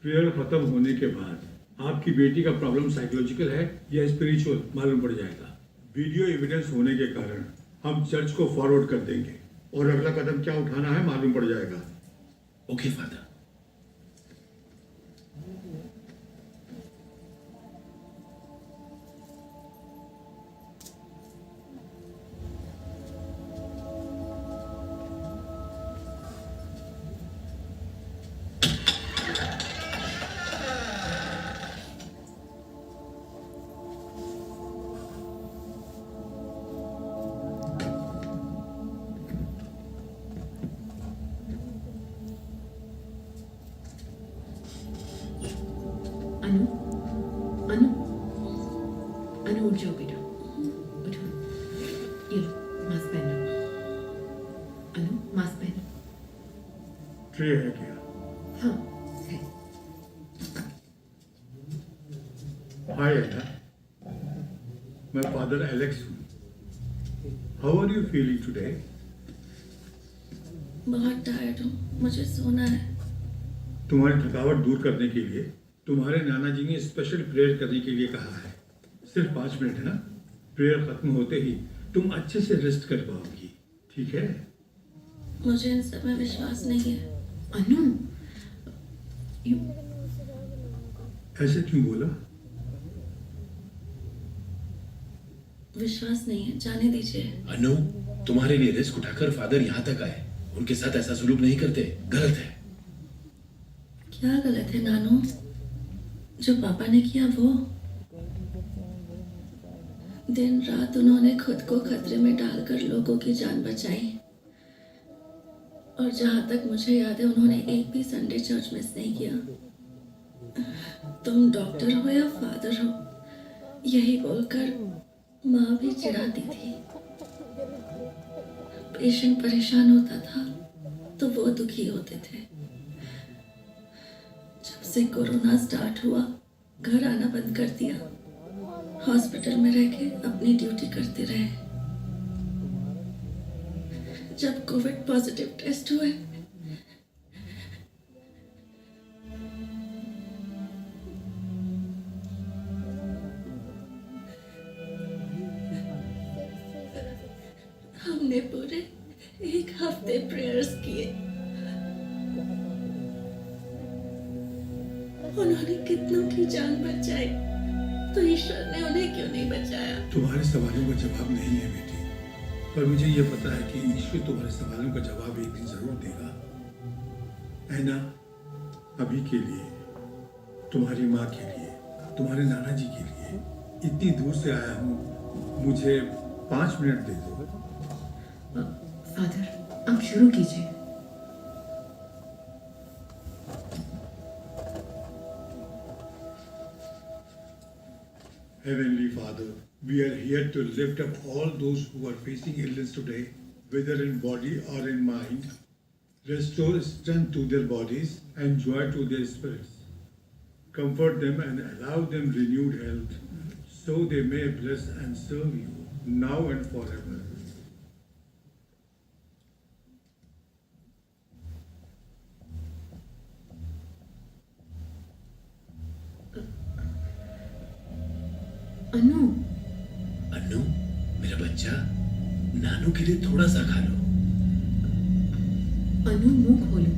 प्रेयर खत्म होने के बाद आपकी बेटी का प्रॉब्लम साइकोलॉजिकल है या स्पिरिचुअल मालूम पड़ जाएगा। वीडियो एविडेंस होने के कारण हम चर्च को फॉरवर्ड कर देंगे और अगला कदम क्या उठाना है मालूम पड़ जाएगा। Okay father. अनु, अनु, अनु उठ जाओ बेटा, उठो। ये लो मास्क पहनो। अनु मास्क पहनो। ट्रे है क्या? हाँ है। हाय अन्ना, मैं फादर एलेक्स हूँ। How are you feeling today? बहुत टायर्ड हूँ, मुझे सोना है। तुम्हारी थकावट दूर करने के लिए तुम्हारे नाना जी ने स्पेशल प्रेयर करने के लिए कहा है। सिर्फ 5 मिनट है ना? प्रेयर खत्म होते ही तुम अच्छे से रेस्ट कर पाओगी, ठीक है? मुझे इन सब में विश्वास नहीं है। अनु, ऐसे क्यों बोला? विश्वास नहीं है, जाने दीजिए। अनु, तुम्हारे लिए रिस्क उठाकर फादर यहाँ तक आए। उनके साथ ऐसा सुलूक नहीं करते, गलत है। क्या गलत है नानू? जो पापा ने किया वो। दिन रात उन्होंने खुद को खतरे में डालकर लोगों की जान बचाई। और जहां तक मुझे याद है उन्होंने एक भी संडे चर्च मिस नहीं किया। तुम डॉक्टर हो या फादर हो, यही बोलकर माँ भी चिढ़ाती थी। पेशेंट परेशान होता था तो वो दुखी होते थे। जब से कोरोना स्टार्ट हुआ, घर आना बंद कर दिया। हॉस्पिटल में रह के अपनी ड्यूटी करते रहे। जब कोविड पॉजिटिव टेस्ट हुए, हमने पूरे 1 हफ्ते प्रेयर्स किए। उन्होंने कितनों की जान बचाई, तो ईश्वर ने उन्हें क्यों नहीं बचाया? तुम्हारे सवालों का जवाब नहीं है बेटी, पर मुझे यह पता है कि ईश्वर तुम्हारे सवालों का जवाब एक दिन जरूर देगा। है ना? अभी के लिए, तुम्हारी माँ के लिए, तुम्हारे नाना जी के लिए इतनी दूर से आया हूँ, मुझे 5 मिनट दे दो। फादर, आप शुरू कीजिए। Heavenly Father, we are here to lift up all those who are facing illness today, whether in body or in mind. Restore strength to their bodies and joy to their spirits. Comfort them and allow them renewed health, so they may bless and serve you now and forever. अनु, अनु, मेरा बच्चा, नानू के लिए थोड़ा सा खा लो। अनु मुंह खोलो,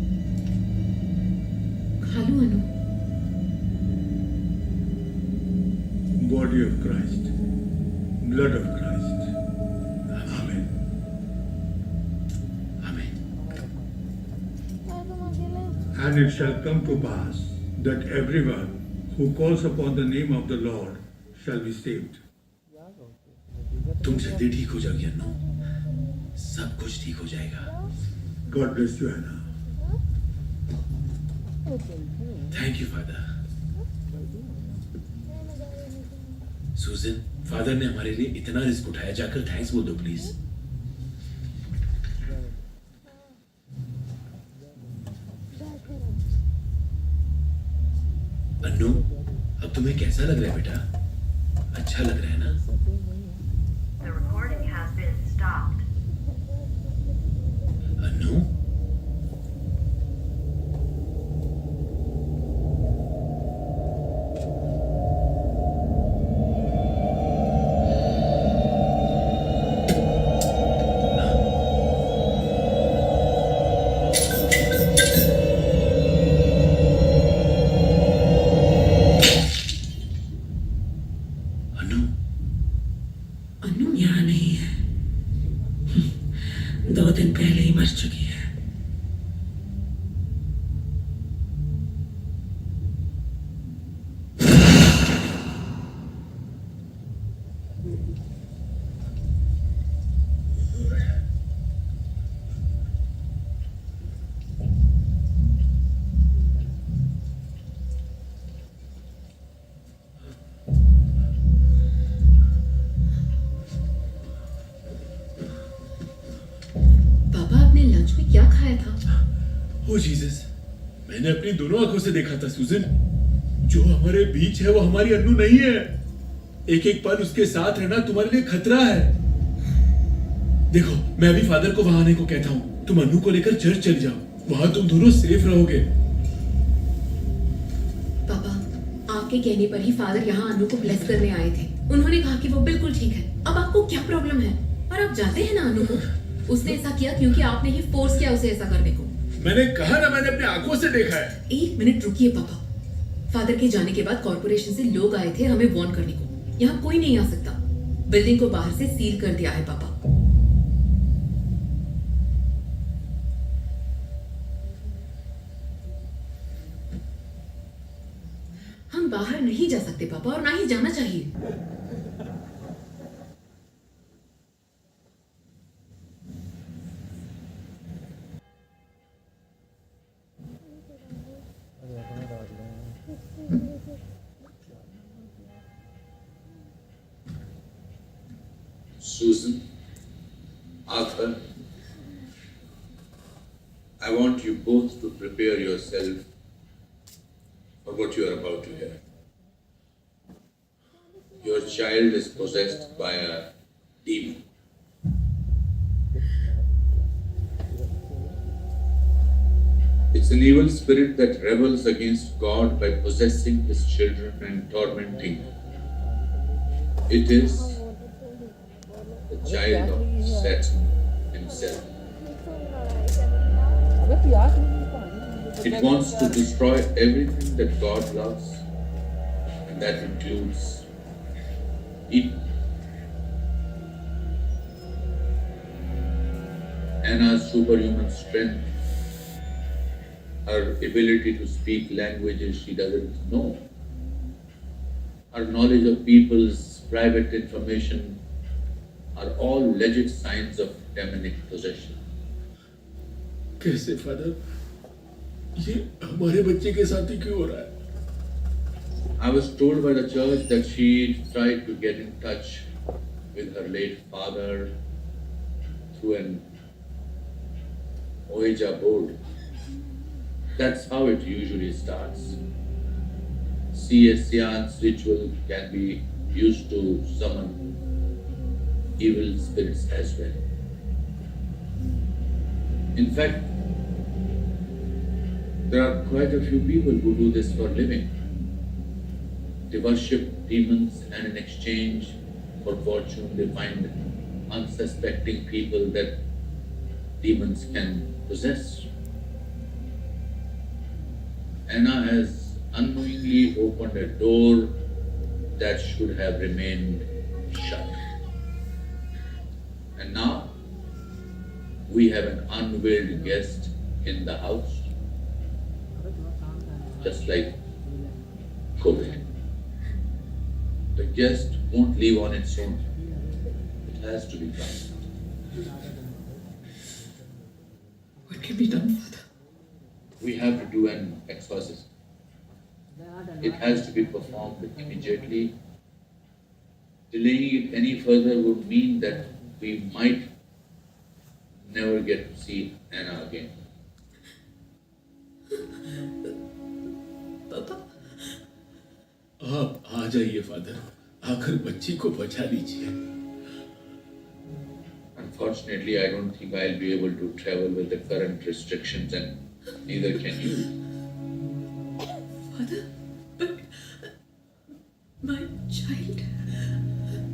खा लो अनु। Body of Christ, blood of Christ. Amen. Amen. And it shall come to pass that everyone who calls upon the name of the Lord shall be saved. तुम जल्दी ठीक हो जाओगी अन्नू, सब कुछ ठीक हो जाएगा। God bless you, Anna. Thank you father. सूजन, फादर ने हमारे लिए इतना रिस्क उठाया, जाकर थैंक्स बोल दो प्लीज। अन्नू, अब तुम्हें कैसा लग रहा है बेटा? अच्छा लग रहा है ना? The recording has been stopped. Annu, Annu, अनु यहाँ नहीं है, 2 दिन पहले ही मर चुकी है। पापा, आपने लंच में क्या खाया था? ओ जीसस, मैंने अपनी दोनों आंखों से देखा था सूजन। जो हमारे बीच है वो हमारी अन्नू नहीं है। एक एक पल उसके साथ रहना तुम्हारे लिए खतरा है। देखो, मैं अभी फादर को वहां आने को कहता हूँ, तुम अन्नू को लेकर चर्च चले जाओ, वहां तुम दोनों सेफ रहोगे। पापा, आपके कहने पर ही फादर यहाँ अनु को ब्लेस करने आए थे। उन्होंने कहा कि वो बिल्कुल ठीक है। अब आपको क्या प्रॉब्लम है? और आप जाते हैं ना अनु को? उसने ऐसा किया क्योंकि आपने ही फोर्स किया उसे ऐसा करने को। मैंने कहा ना, मैंने अपनी आंखों से देखा है। 1 मिनट रुकिए पापा। फादर के जाने के बाद कॉर्पोरेशन से लोग आए थे हमें वार्न करने को। यहाँ कोई नहीं आ सकता। बिल्डिंग को बाहर से सील कर दिया है पापा। हम बाहर नहीं जा सकते पापा, और ना ही जाना चाहिए। Susan, Arthur, I want you both to prepare yourself for what you are about to hear. Your child is possessed by a demon. It's an evil spirit that rebels against God by possessing his children and tormenting them. It is the child of Satan himself. It wants to destroy everything that God loves, and that includes people. Anna's superhuman strength, her ability to speak languages she doesn't know, her knowledge of people's private information are all legit signs of demonic possession. कैसे father? ये हमारे बच्चे के साथ ही क्यों हो रहा है? I was told by the church that she tried to get in touch with her late father through an Ouija board. That's how it usually starts. See, a seance ritual can be used to summon evil spirits as well. In fact, there are quite a few people who do this for a living. They worship demons, and in exchange for fortune, they find unsuspecting people that demons can possess. Anna has unknowingly opened a door that should have remained shut. And now we have an unveiled guest in the house, just like COVID. The guest won't leave on its own. It has to be done. What can be done, Father? We have to do an exorcism. It has to be performed immediately. Delaying it any further would mean that we might never get to see Anna again. पापा आप आ जाइए father, आकर बच्ची को बचा लीजिए। Unfortunately, I don't think I'll be able to travel with the current restrictions, and neither can you. Father, but my child.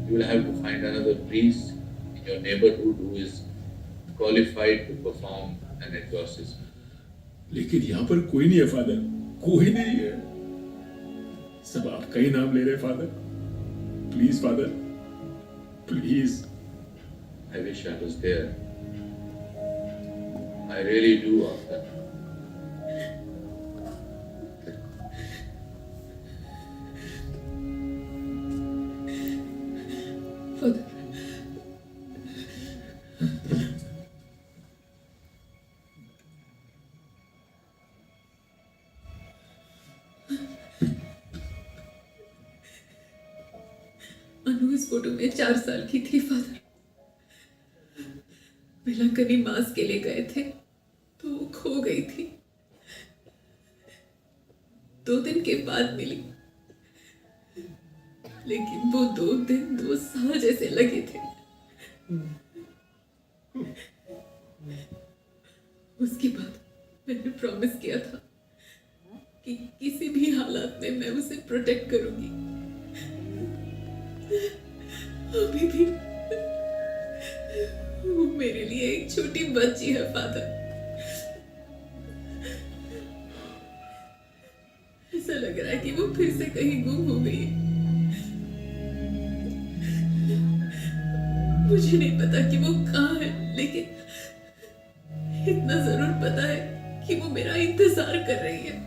You will have to find another priest in your neighborhood who is qualified to perform an exorcism. लेकिन यहाँ पर कोई नहीं है father, कोई नहीं है। सब आपका ही नाम ले रहे father. Please father, please. I wish I was there. I really do, Arthur. Father. अनु इस फोटो में 4 साल की थी, फादर। बिलंकनी मास के लिए गए थे तो वो खो गई थी। 2 दिन के बाद मिली, लेकिन वो 2 दिन 2 साल जैसे लगे थे। उसके बाद मैंने प्रॉमिस किया था कि किसी भी हालात में मैं उसे प्रोटेक्ट करूंगी। अभी भी वो मेरे लिए एक छोटी बच्ची है, फादर। ऐसा लग रहा है कि वो फिर से कहीं गुम हो गई है। मुझे नहीं पता कि वो कहाँ है, लेकिन इतना जरूर पता है कि वो मेरा इंतजार कर रही है।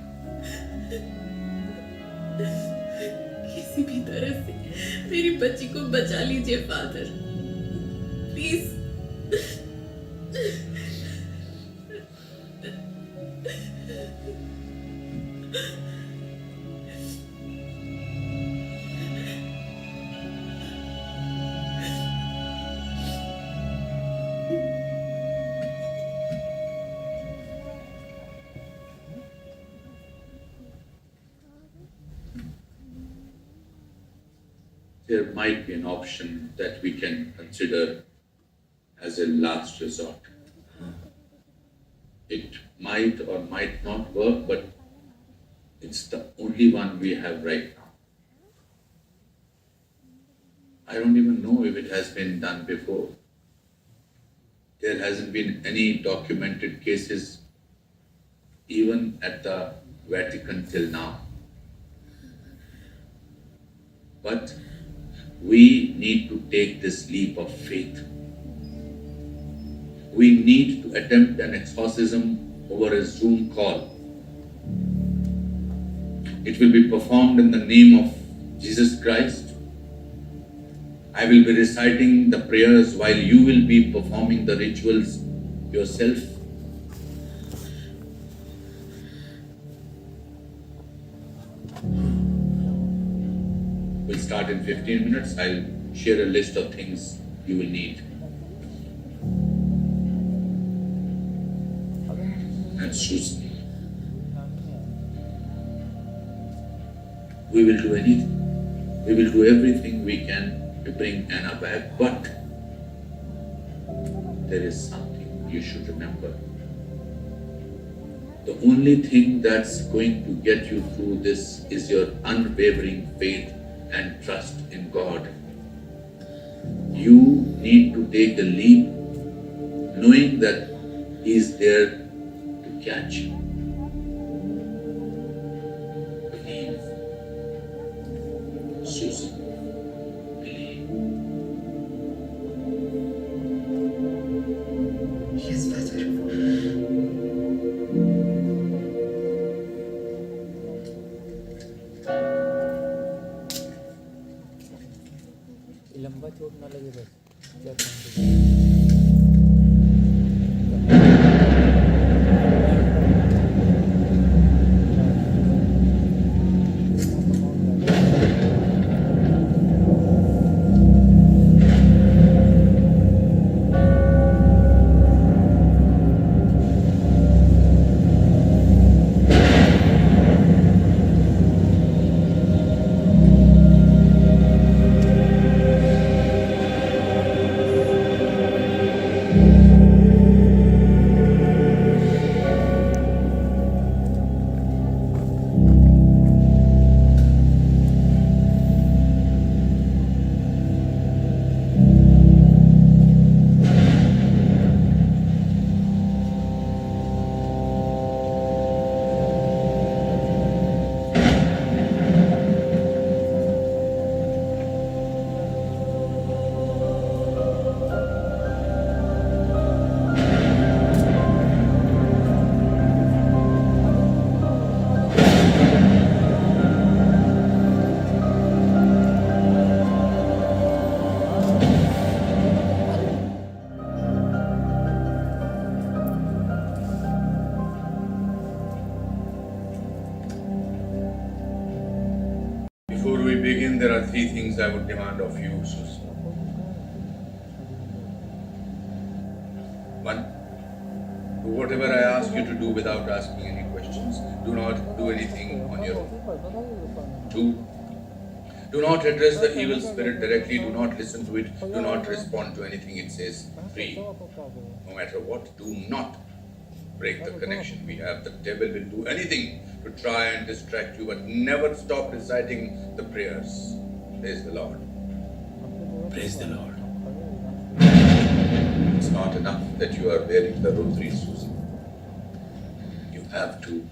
किसी भी तरह से मेरी बच्ची को बचा लीजिए, father, please. There might be an option that we can consider as a last resort. It might or might not work, but it's the only one we have right now. I don't even know if it has been done before. There hasn't been any documented cases even at the Vatican till now. But we need to take this leap of faith. We need to attempt an exorcism over a Zoom call. It will be performed in the name of Jesus Christ. I will be reciting the prayers while you will be performing the rituals yourself. We'll start in 15 minutes. I'll share a list of things you will need. And Susan, we will do anything. We will do everything we can to bring Anna back, but there is something you should remember. The only thing that's going to get you through this is your unwavering faith and trust in God. You need to take the leap knowing that He is there to catch you. लंबा चोट ना लगे बस क्या Before we begin, there are three things I would demand of you, Susan. One, do whatever I ask you to do without asking any questions. Do not do anything on your own. Two, do not address the evil spirit directly. Do not listen to it. Do not respond to anything it says. Three, no matter what, do not break the connection we have. The devil will do anything to try and distract you, but never stop reciting the prayers. Praise the Lord. Praise the Lord. It's not enough that you are wearing the rosary, Susan. You have to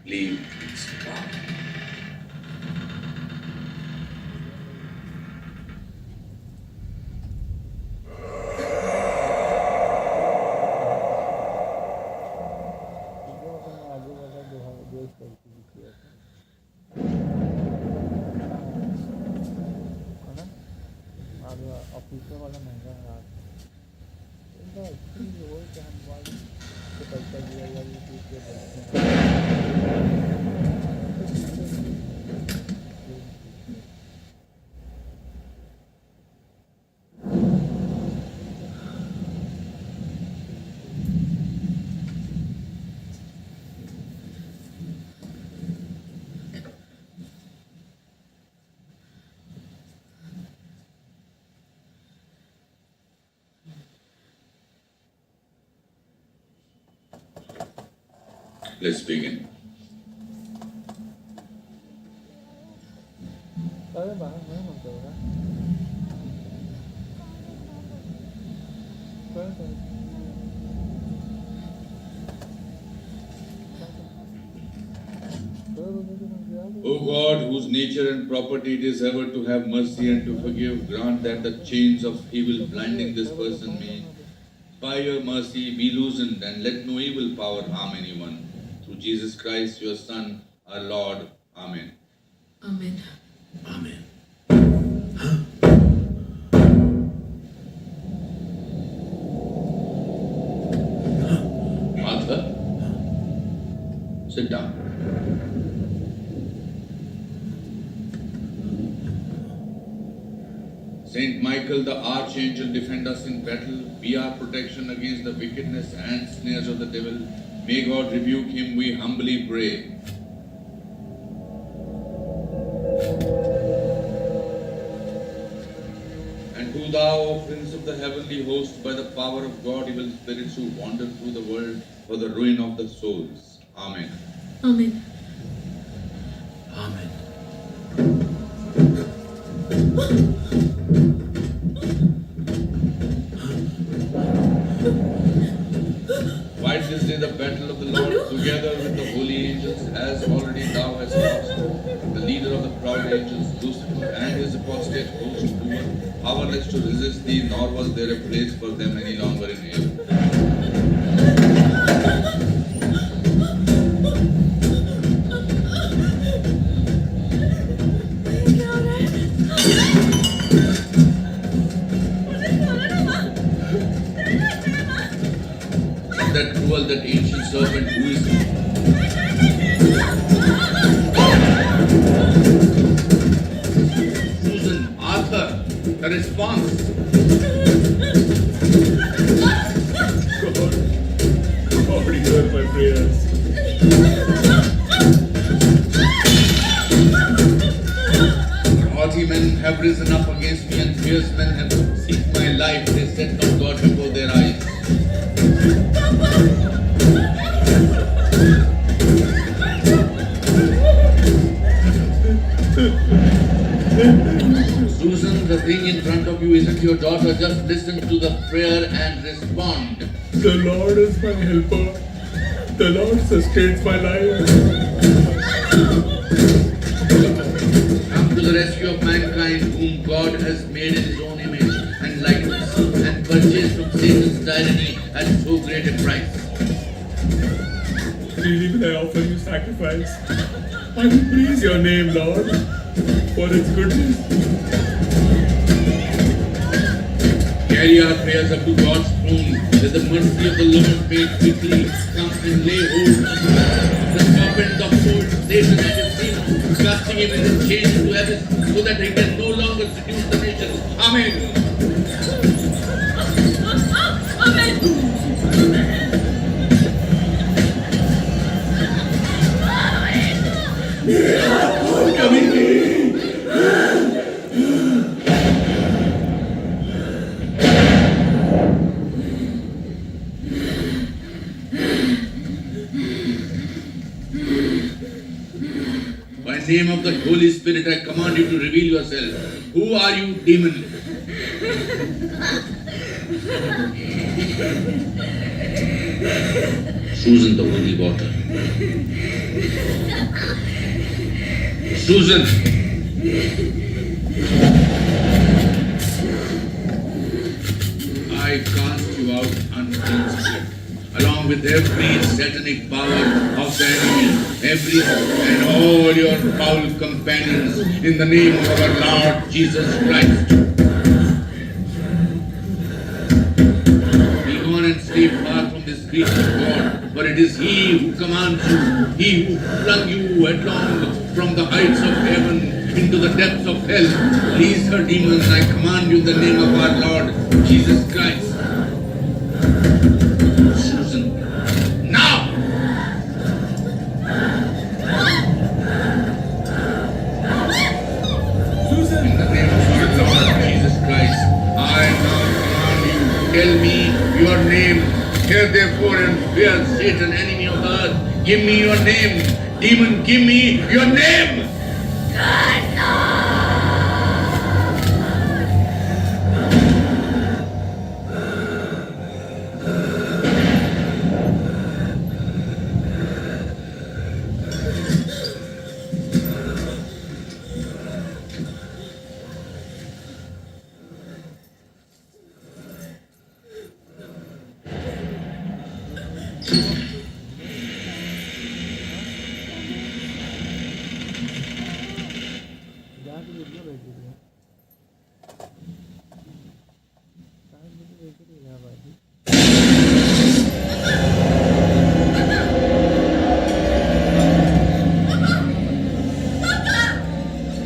leave its power. Officer वाला महंगा है इनका actually वो क्या हम वाली से पैसा दिया या ये चीज़ के Let's begin. अरे बाहर नहीं होता होगा O God, whose nature and property it is ever to have mercy and to forgive, grant that the chains of evil blinding this person may, by your mercy, be loosened, and let no evil power harm anyone. Through Jesus Christ, your Son, our Lord. Amen. Amen. Amen. Martha, sit down. Saint Michael, the archangel, defend us in battle. Be our protection against the wickedness and snares of the devil. May God rebuke him, we humbly pray. And who thou, O Prince of the heavenly host, by the power of God, evil spirits who wander through the world for the ruin of the souls. Amen. Amen. Amen. Fight this day the battle of the Lord together with the holy angels, as already thou hast lost the leader of the proud angels, Lucifer, and his apostate host, who were powerless to resist thee, nor was there a place for them any longer in heaven. ritual that ancient serpent who is Susan, Arthur, the response. God, hear my prayers. Haughty men have risen up against me, and fierce men have seeked my life. They set not God before their eyes. Susan, the thing in front of you isn't your daughter. Just listen to the prayer and respond. The Lord is my helper. The Lord sustains my life. Come to the rescue of mankind, whom God has made in His own image and likeness, and purchased from Satan's tyranny at so great a price. Freely will I offer you sacrifice. I will praise your name, Lord, for its goodness. Carry our prayers up to God's throne, that the mercy of the Lord may quickly come and lay hold of the serpent of old Satan and his demons, casting him in his chains into abyss, so that he can no longer seduce the nations. Amen. By the name of the Holy Spirit, I command you to reveal yourself. Who are you, demon? Susan, the holy water. Susan! I cast you out, unclean spirit, along with every satanic power of the enemy, every and all your foul companions, in the name of our Lord Jesus Christ. Be gone and stay far from this creature of God, for it is He who commands you, He who flung you headlong from the heights of heaven into the depths of hell. Release her, demons, I command you in the name of our Lord Jesus Christ. Susan, now! Susan! In the name of our Lord Jesus Christ, I now command you, tell me your name. Hear therefore and fear Satan, enemy of the earth. Give me your name. Demon, give me your name.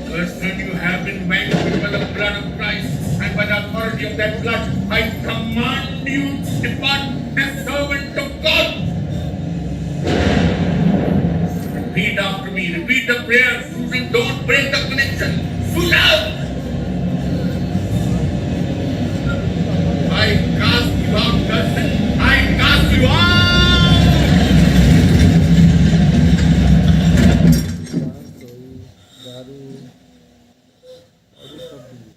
Person, you have been vanquished by the blood of Christ, and by the authority of that blood, I command you to depart as servant of God. Repeat after me. Repeat the prayer. Susan, don't break the connection. Susan! I cast you out, cousin. I cast you out! दारू और ये सब भी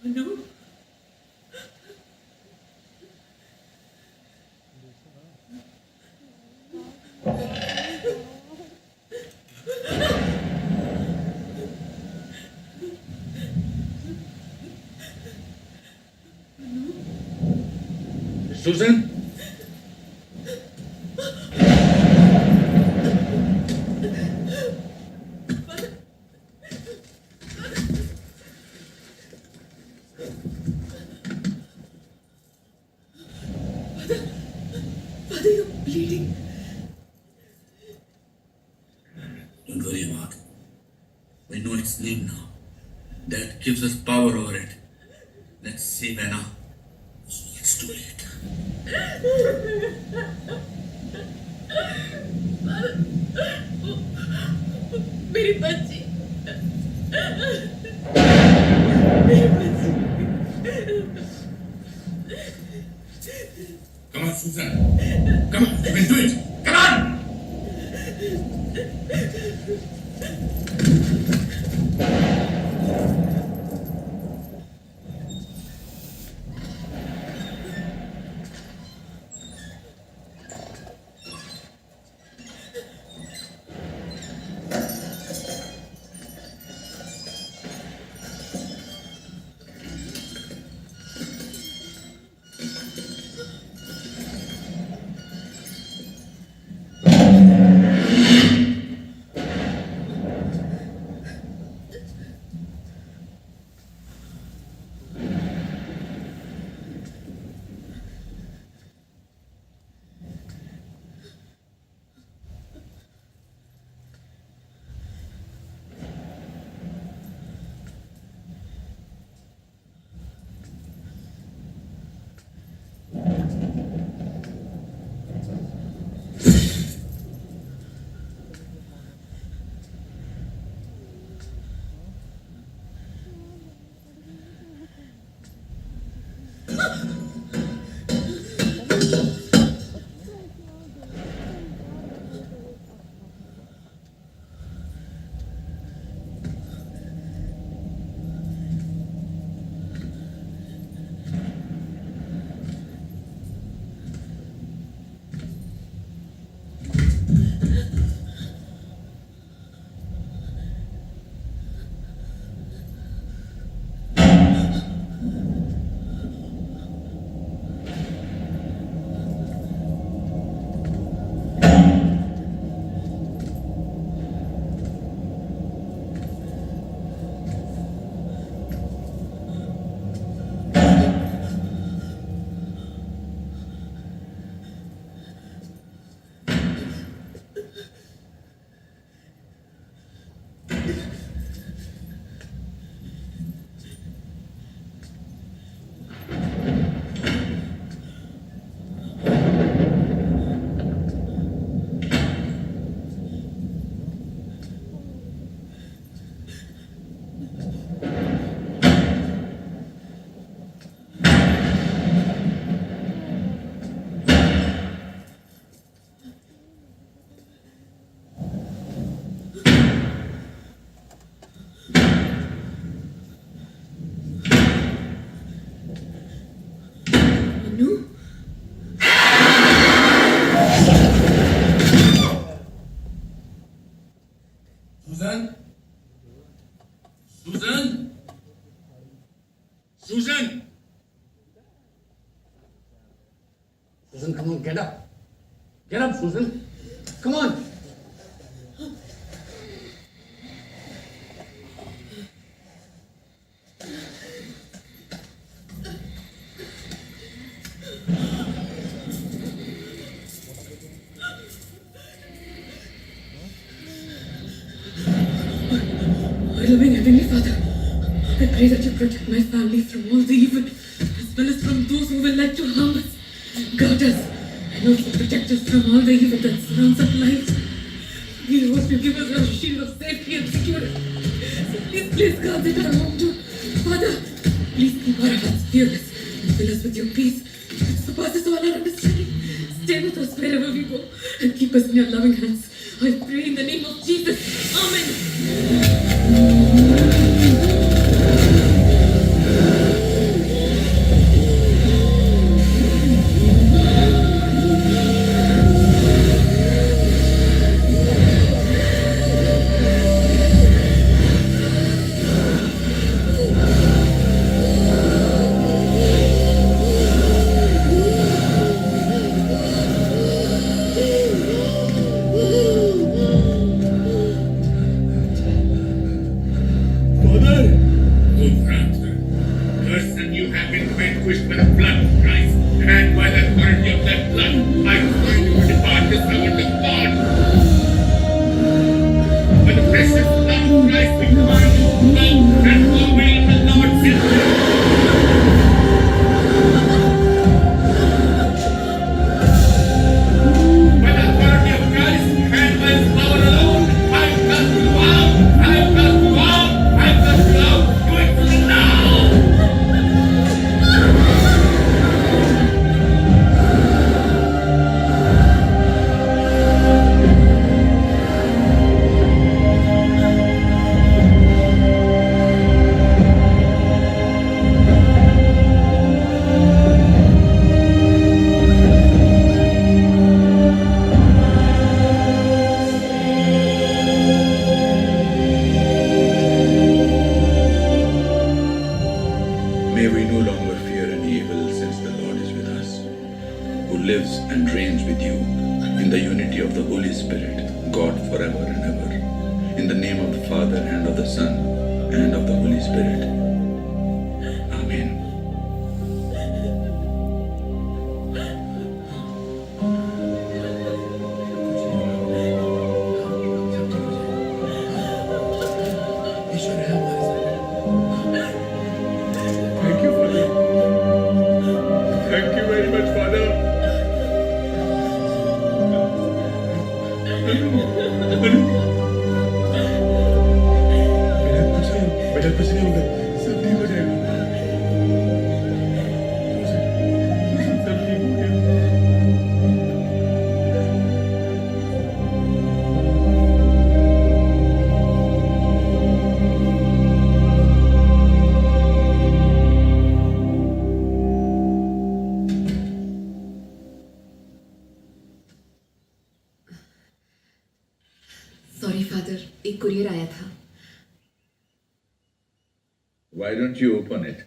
अनु सुजन Father, you're bleeding. Don't worry, Mark. We know its name now. That gives us power over it. Let's save Anna. It's too late. मेरी बच्ची मेरी बच्ची Come on, Susan. Come on, you can do it. Come on! Susan? Susan? Susan? Susan, come on, get up. Get up, Susan. Come on. Our loving Heavenly Father, I pray that you protect my family from all the evil, as well as from those who will like to harm us. Guard us, and also protect us from all the evil that surrounds our lives. We hope you give us a shield of safety and security. Please guard it our home too. Father, please keep our hearts fearless and fill us with your peace, which surpasses all our understanding. Stay with us wherever we go and keep us in your loving hands. I pray in the name of Jesus. Amen. O Prancer, curse and you have been vanquished by the blood of Christ, and by the authority of that blood, I command you to depart the servant of God. By the precious blood of Christ, we command you to go and obey the Lord's will. By the authority of Christ, and by His power alone, I cast you out, I cast you out, I cast you out. Do it now! May we no longer fear any evil, since the Lord is with us, who lives and reigns with you in the unity of the Holy Spirit, God forever and ever. In the name of the Father, and of the Son, and of the Holy Spirit. Amen. Thank you, Father. Thank you very much, Father. बेटा कुछ नहीं होगा, सब ठीक हो जाएगा। सब ठीक हो गया। सॉरी फादर, एक कुरियर आया था. Why don't you open it?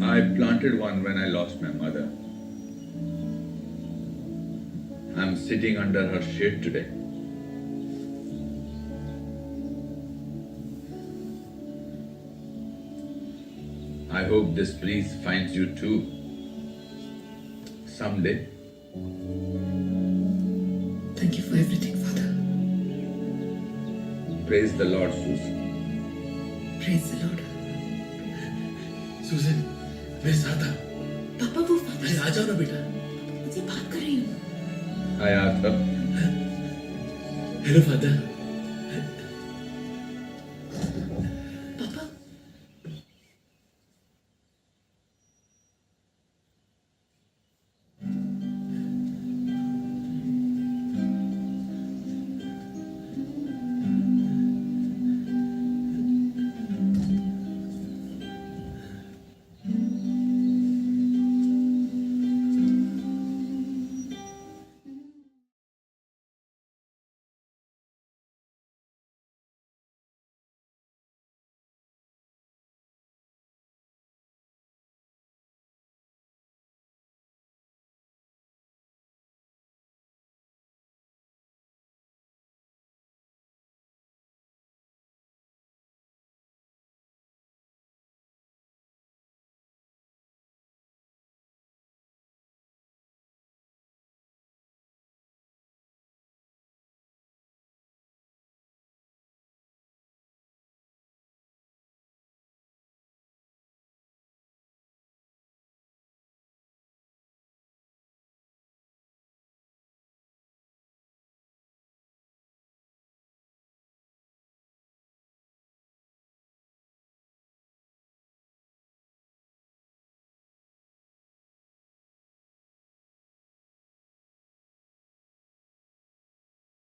I planted one when I lost my mother. I'm sitting under her shade today. I hope this breeze finds you too. Someday. Thank you for everything, Father. Praise the Lord, Susan. Praise the Lord. सुजन, मेरे साथ आ। पापा वो father अरे आ जाओ ना बेटा। मुझे बात कर रही हूँ. Hi, Arthur. Hello father.